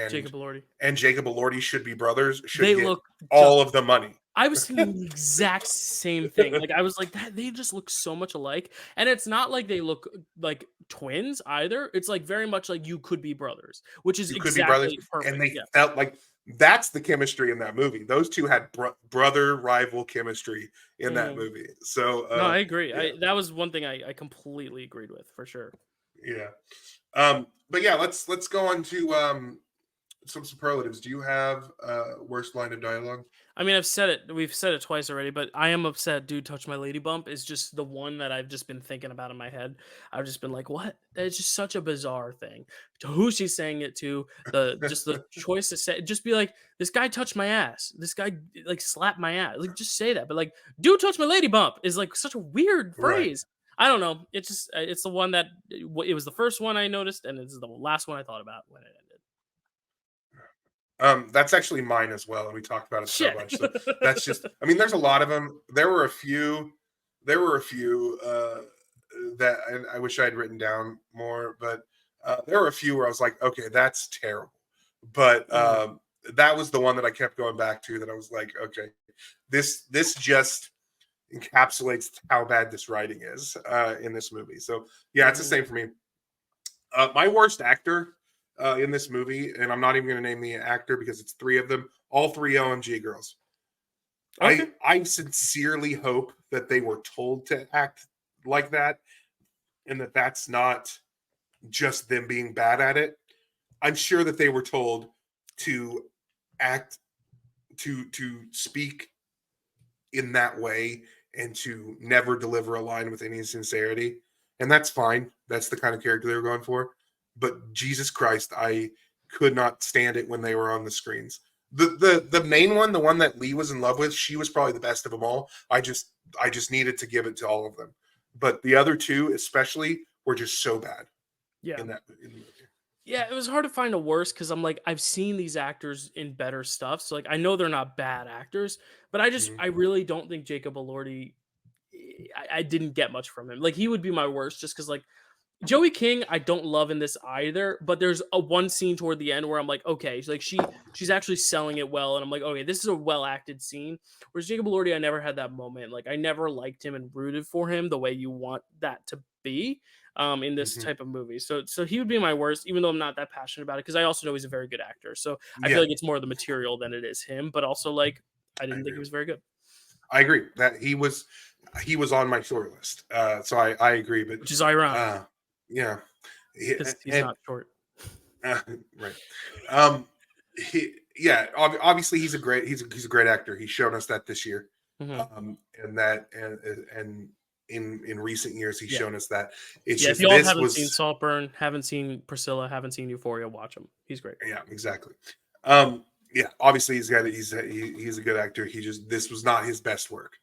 A: Jacob
B: Elordi should be brothers should get all of the money.
A: I was thinking the exact same thing. Like, I was like, that they just look so much alike, and it's not like they look like twins either. It's like very much like you could be brothers, which is exactly perfect.
B: And they felt like that's the chemistry in that movie. Those two had brother rival chemistry in that movie. So
A: no, I agree. Yeah. That was one thing I completely agreed with, for sure.
B: Yeah. But yeah, let's go on to some superlatives. Do you have worst line of dialogue?
A: I mean, I've said it. We've said it twice already, but I am upset. Dude, touch my lady bump is just the one that I've just been thinking about in my head. I've just been like, what? It's just such a bizarre thing. To who she's saying it to, the choice to say, just be like, this guy touched my ass. This guy like slapped my ass. Like, just say that. But like, dude, touch my lady bump is like such a weird phrase. Right. I don't know. It's the one that it was the first one I noticed, and it's the last one I thought about when it ended.
B: That's actually mine as well, and we talked about it so much. So that's just, I mean, there's a lot of them. There were a few that I wish I had written down more, but there were a few where I was like, okay, that's terrible. But that was the one that I kept going back to, that I was like, okay, this just encapsulates how bad this writing is in this movie. So yeah, it's the same for me. My worst actor in this movie, and I'm not even going to name the actor because it's 3 of them, all 3 OMG girls.
A: Okay.
B: I sincerely hope that they were told to act like that, and that that's not just them being bad at it. I'm sure that they were told to act, to speak in that way, and to never deliver a line with any sincerity. And that's fine. That's the kind of character they were going for. But Jesus Christ, I could not stand it when they were on the screens. The main one, the one that Lee was in love with, she was probably the best of them all. I just needed to give it to all of them. But the other 2 especially were just so bad
A: Yeah.
B: in the movie.
A: Yeah, it was hard to find a worse because I'm like, I've seen these actors in better stuff. So like I know they're not bad actors, but I really don't think Jacob Elordi, I didn't get much from him. Like he would be my worst just because like Joey King, I don't love in this either, but there's a one scene toward the end where I'm like, okay, like she's actually selling it well, and I'm like, okay, this is a well acted scene. Whereas Jacob Elordi, I never had that moment. Like I never liked him and rooted for him the way you want that to be in this type of movie. So he would be my worst, even though I'm not that passionate about it, because I also know he's a very good actor. So I feel like it's more the material than it is him, but also like I didn't think he was very good.
B: I agree that he was on my short list. So I agree, but
A: Which is ironic.
B: Yeah,
A: because he's not short.
B: Right. Obviously he's a great actor. He's shown us that this year. And in recent years he's shown us that. It's
A: if y'all haven't seen Saltburn, haven't seen Priscilla, haven't seen Euphoria, watch him. He's great.
B: Yeah, exactly. Obviously he's a good actor. This was not his best work.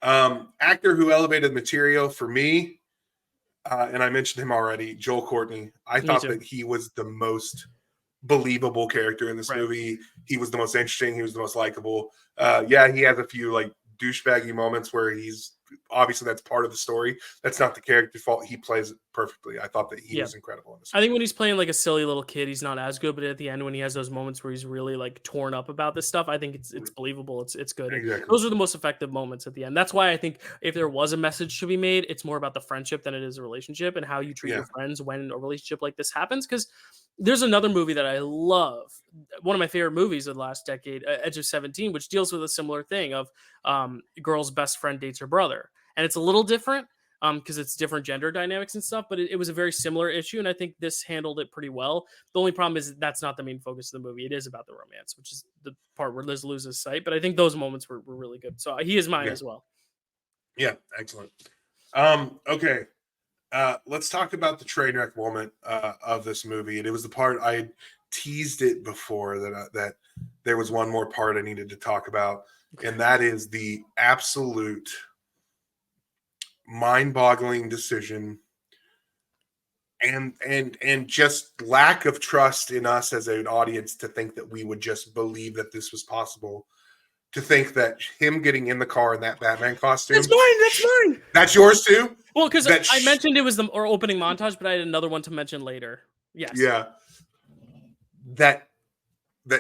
B: Actor who elevated material for me, and I mentioned him already, Joel Courtney. I thought that he was the most believable character in this movie. He was the most interesting. He was the most likable. He has a few like douchebaggy moments where he's obviously that's part of the story. That's not the character's fault. He plays it perfectly. I thought that he was incredible in this movie.
A: I think when he's playing like a silly little kid, he's not as good. But at the end, when he has those moments where he's really like torn up about this stuff, I think it's believable. It's good.
B: Exactly.
A: Those are the most effective moments at the end. That's why I think if there was a message to be made, it's more about the friendship than it is a relationship and how you treat your friends when a relationship like this happens. Because there's another movie that I love, one of my favorite movies of the last decade, Edge of 17, which deals with a similar thing of girl's best friend dates her brother. And it's a little different because it's different gender dynamics and stuff, but it was a very similar issue, and I think this handled it pretty well. The only problem is that's not the main focus of the movie. It is about the romance, which is the part where Liz loses sight, but I think those moments were really good. So he is mine as well.
B: Yeah, excellent. Okay. Let's talk about the train wreck moment of this movie. And it was the part I teased it before that there was one more part I needed to talk about, and that is the absolute mind-boggling decision and just lack of trust in us as an audience to think that we would just believe that this was possible. To think that him getting in the car in that Batman costume.
A: That's mine.
B: That's yours too?
A: Well, because I mentioned it was the opening montage, but I had another one to mention later. Yes.
B: Yeah. That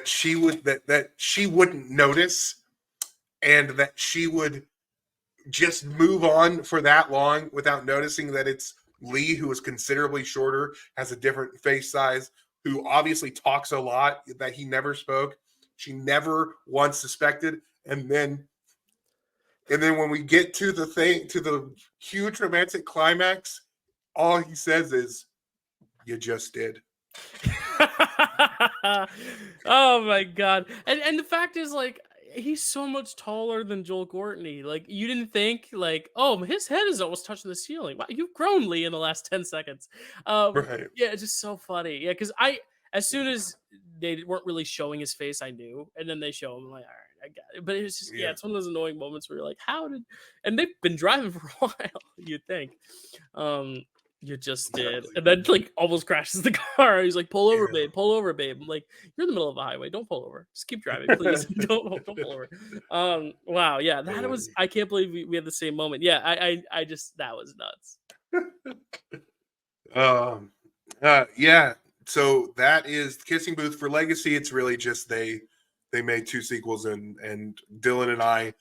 B: she wouldn't notice, and that she would just move on for that long without noticing that it's Lee, who is considerably shorter, has a different face size, who obviously talks a lot that he never spoke. She never once suspected. And then when we get to the huge romantic climax, all he says is, "You just did."
A: Oh my god. And the fact is, like, he's so much taller than Joel Courtney. Like, you didn't think, like, oh, his head is almost touching the ceiling. Wow, you've grown, Lee, in the last 10 seconds.
B: Right.
A: Yeah, it's just so funny. Yeah, because as soon as they weren't really showing his face, I knew. And then they show him, I'm like, all right, I got it. But it was just, it's one of those annoying moments where you're like, and they've been driving for a while, you'd think. You just did. And then, like, almost crashes the car. He's like, pull over, babe. Pull over, babe. I'm like, you're in the middle of a highway. Don't pull over. Just keep driving, please. don't pull over. Wow. Yeah, that was, I can't believe we had the same moment. Yeah, I just, that was
B: nuts. Yeah. So that is Kissing Booth for Legacy. It's really just they made 2 sequels, and Dylan and I,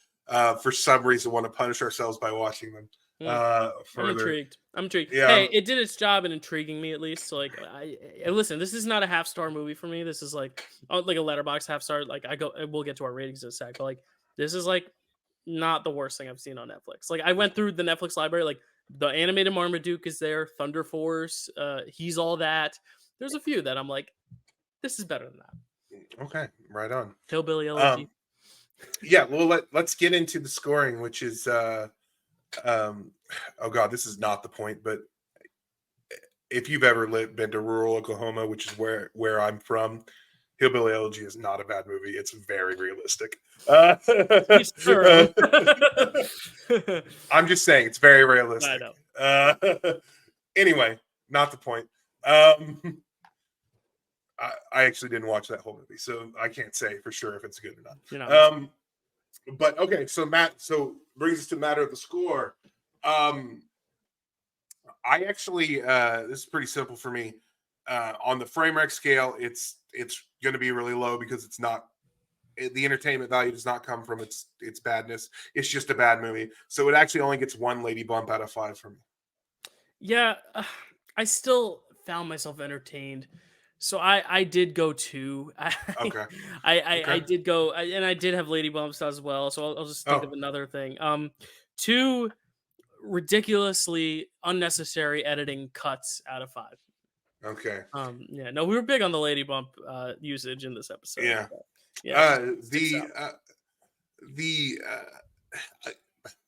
B: for some reason, want to punish ourselves by watching them.
A: I'm
B: further.
A: intrigued. I'm intrigued.
B: Yeah,
A: Hey, it did its job in intriguing me at least. So like, listen. This is not a half-star movie for me. This is like a Letterboxd half-star. Like we'll get to our ratings in a sec. But like, this is like not the worst thing I've seen on Netflix. Like I went through the Netflix library. Like the animated Marmaduke is there. Thunder Force. He's All That. There's a few that I'm like, this is better than that.
B: okay, right on.
A: Hillbilly Elegy.
B: Yeah, well, let's get into the scoring, which is oh god, this is not the point, but if you've ever been to rural Oklahoma, which is where I'm from, Hillbilly Elegy is not a bad movie. It's very realistic. I'm just saying it's very realistic.
A: I know.
B: Anyway, not the point. I actually didn't watch that whole movie, so I can't say for sure if it's good or not. But okay, so Matt, brings us to the matter of the score. I actually, this is pretty simple for me. On the Framewreck scale, it's going to be really low because it's not, the entertainment value does not come from its badness. It's just a bad movie, so it actually only gets 1 lady bump out of 5 for me.
A: Yeah, I still found myself entertained. So I did go 2.
B: Okay.
A: I did go, and I did have lady bumps as well. So I'll just think of another thing. 2 ridiculously unnecessary editing cuts out of 5.
B: Okay.
A: Yeah, no, we were big on the lady bump usage in this episode.
B: Yeah.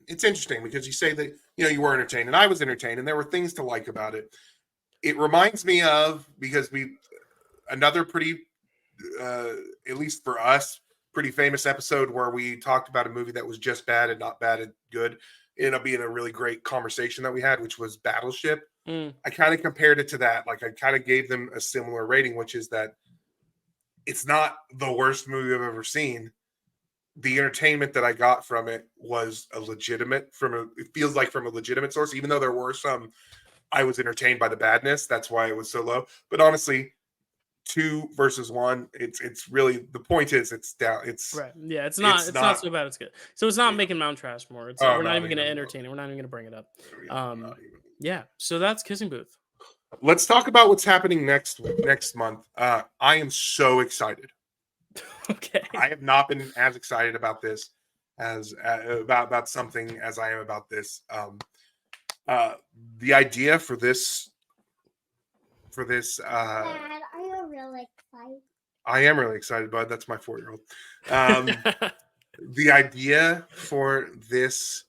B: It's interesting because you say that you were entertained, and I was entertained, and there were things to like about it. It reminds me of, because another pretty, at least for us, pretty famous episode where we talked about a movie that was just bad and not bad and good. It ended up being a really great conversation that we had, which was Battleship. I kind of compared it to that. Like I kind of gave them a similar rating, which is that it's not the worst movie I've ever seen. The entertainment that I got from it was it feels like from a legitimate source, even though there were some, I was entertained by the badness. That's why it was so low. But honestly, 2 versus 1, it's really, the point is it's down. It's
A: right. Yeah, it's not so bad. It's good. So it's not making Mount Trashmore. We're not even going to entertain it. We're not even going to bring it up. Yeah. So that's Kissing Booth.
B: Let's talk about what's happening next month. I am so excited.
A: Okay.
B: I have not been as excited about this as about something as I am about this. The idea for this.
D: Dad, are you really excited?
B: I am really excited, bud. That's my 4-year-old. The idea for this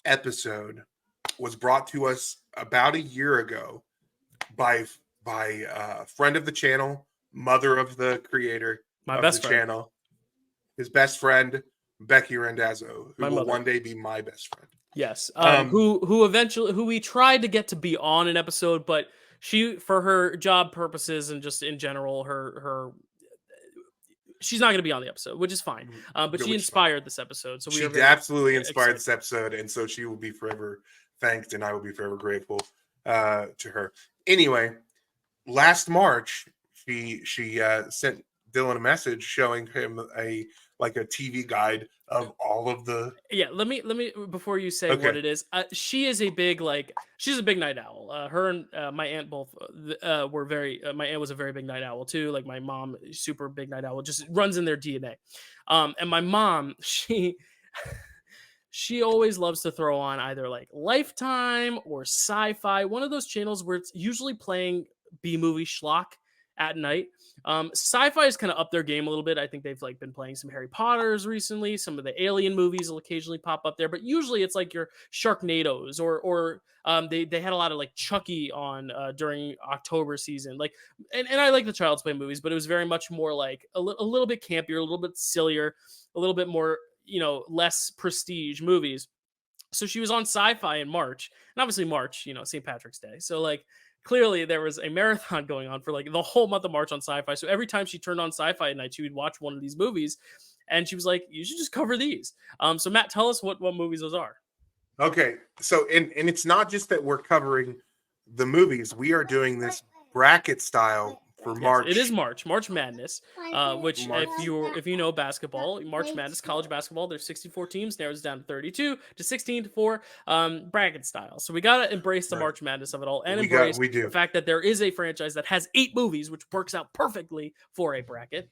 B: episode was brought to us about a year ago by a friend of the channel, mother of the creator of the channel, his best friend, Becky Randazzo, who will one day be my best friend.
A: Yes. Who we tried to get to be on an episode, but she, for her job purposes and just in general, she's not going to be on the episode, which is fine. But she inspired this episode, so
B: she absolutely inspired this episode, and so she will be forever thanked, and I will be forever grateful to her. Anyway, last March, she sent Dylan a message showing him a TV guide of all of the. Yeah,
A: let me before you say what it is. She is a big she's a big night owl. Her and my aunt both were very. My aunt was a very big night owl too. Like my mom, super big night owl. Just runs in their DNA. And my mom, she always loves to throw on either Lifetime or Sci-Fi, one of those channels where it's usually playing B-movie schlock at night. Sci-Fi has kind of upped their game a little bit. I think they've been playing some Harry Potters recently. Some of the Alien movies will occasionally pop up there, but usually it's your Sharknadoes or they had a lot of Chucky on during October season. And I like the Child's Play movies, but it was very much more a little bit campier, a little bit sillier, a little bit more less prestige movies. So she was on Sci-Fi in March, and obviously March, St. Patrick's Day. So clearly there was a marathon going on for the whole month of March on Sci-Fi. So every time she turned on Sci-Fi at night, she would watch one of these movies, and she was like, you should just cover these. So Matt, tell us what movies those are.
B: Okay. So, and it's not just that we're covering the movies. We are doing this bracket style for
A: Yes,
B: March.
A: it is March Madness, which
B: March.
A: if you know basketball, March Madness, college basketball, there's 64 teams, narrows down to 32 to 16 to 4, bracket style. So we gotta embrace the
B: Right.
A: March Madness of it all, and
B: We
A: embrace
B: do.
A: the fact that there is a franchise that has 8 movies, which works out perfectly for a bracket.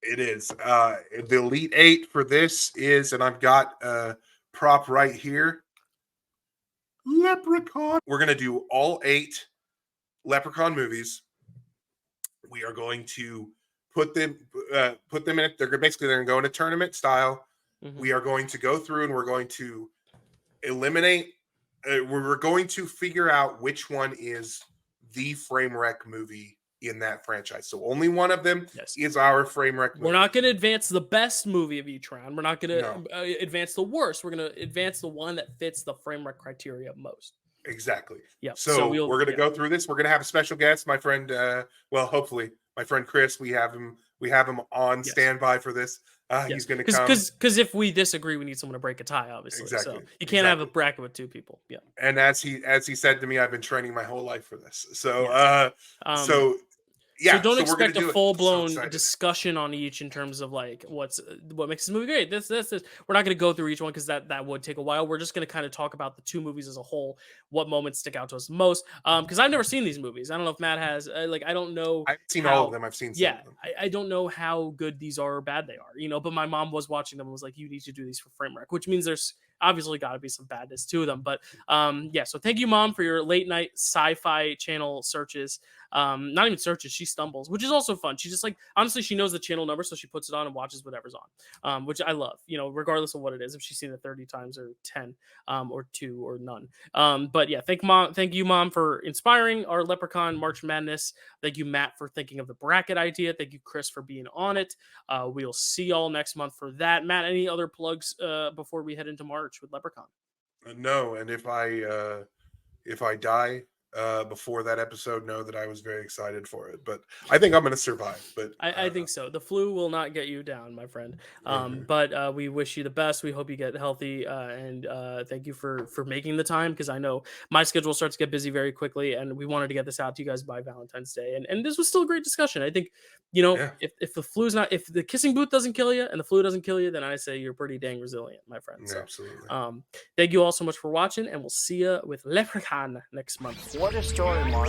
B: It is. The Elite 8 for this is, and I've got a prop right here. Leprechaun. We're gonna do all 8 Leprechaun movies. We are going to put them in. They're gonna go in a tournament style.
A: Mhm.
B: We are going to go through and we're going to eliminate. We're going to figure out which one is the Framewreck movie in that franchise. So only one of them
A: Yes.
B: is our Framewreck movie.
A: We're not going to advance the best movie of each round. We're not going to
B: No.
A: advance the worst. We're going to advance the one that fits the Framewreck criteria most.
B: Exactly.
A: Yep.
B: So we're going to go through this. We're going to have a special guest, my friend. Well, hopefully, my friend Chris. We have him on standby for this. He's going to come
A: because if we disagree, we need someone to break a tie. Obviously,
B: Exactly.
A: So you can't have a bracket with 2 people. Yeah.
B: And as he said to me, I've been training my whole life for this. So
A: So don't expect a full blown
B: So
A: discussion on each in terms of like what makes this movie great. This. We're not going to go through each one because that would take a while. We're just going to kind of talk about the 2 movies as a whole. What moments stick out to us most? Because I've never seen these movies. I don't know if Matt has. I don't know.
B: I've seen all of them. I've seen some of them.
A: I don't know how good these are or bad they are. But my mom was watching them and was like, "You need to do these for Framewreck," which means there's obviously got to be some badness to them. But so thank you, Mom, for your late night sci-fi channel searches. Not even searches, she stumbles, which is also fun. She just honestly, she knows the channel number, so she puts it on and watches whatever's on, which I love, regardless of what it is, if she's seen it 30 times or 10 or 2 or none. But yeah, thank you, Mom, for inspiring our Leprechaun March Madness. Thank you, Matt, for thinking of the bracket idea. Thank you, Chris, for being on it. We'll see y'all next month for that. Matt, any other plugs before we head into March with Leprechaun?
B: No, and if I die before that episode, know that I was very excited for it, but I think I'm going to survive. But
A: I think so. The flu will not get you down, my friend. But we wish you the best. We hope you get healthy, and thank you for making the time, because I know my schedule starts to get busy very quickly, and we wanted to get this out to you guys by Valentine's Day. And this was still a great discussion. I think if the flu's not, if the kissing booth doesn't kill you and the flu doesn't kill you, then I say you're pretty dang resilient, my friend. So,
B: absolutely.
A: Thank you all so much for watching, and we'll see you with Leprechaun next month.
C: What a story, Mark.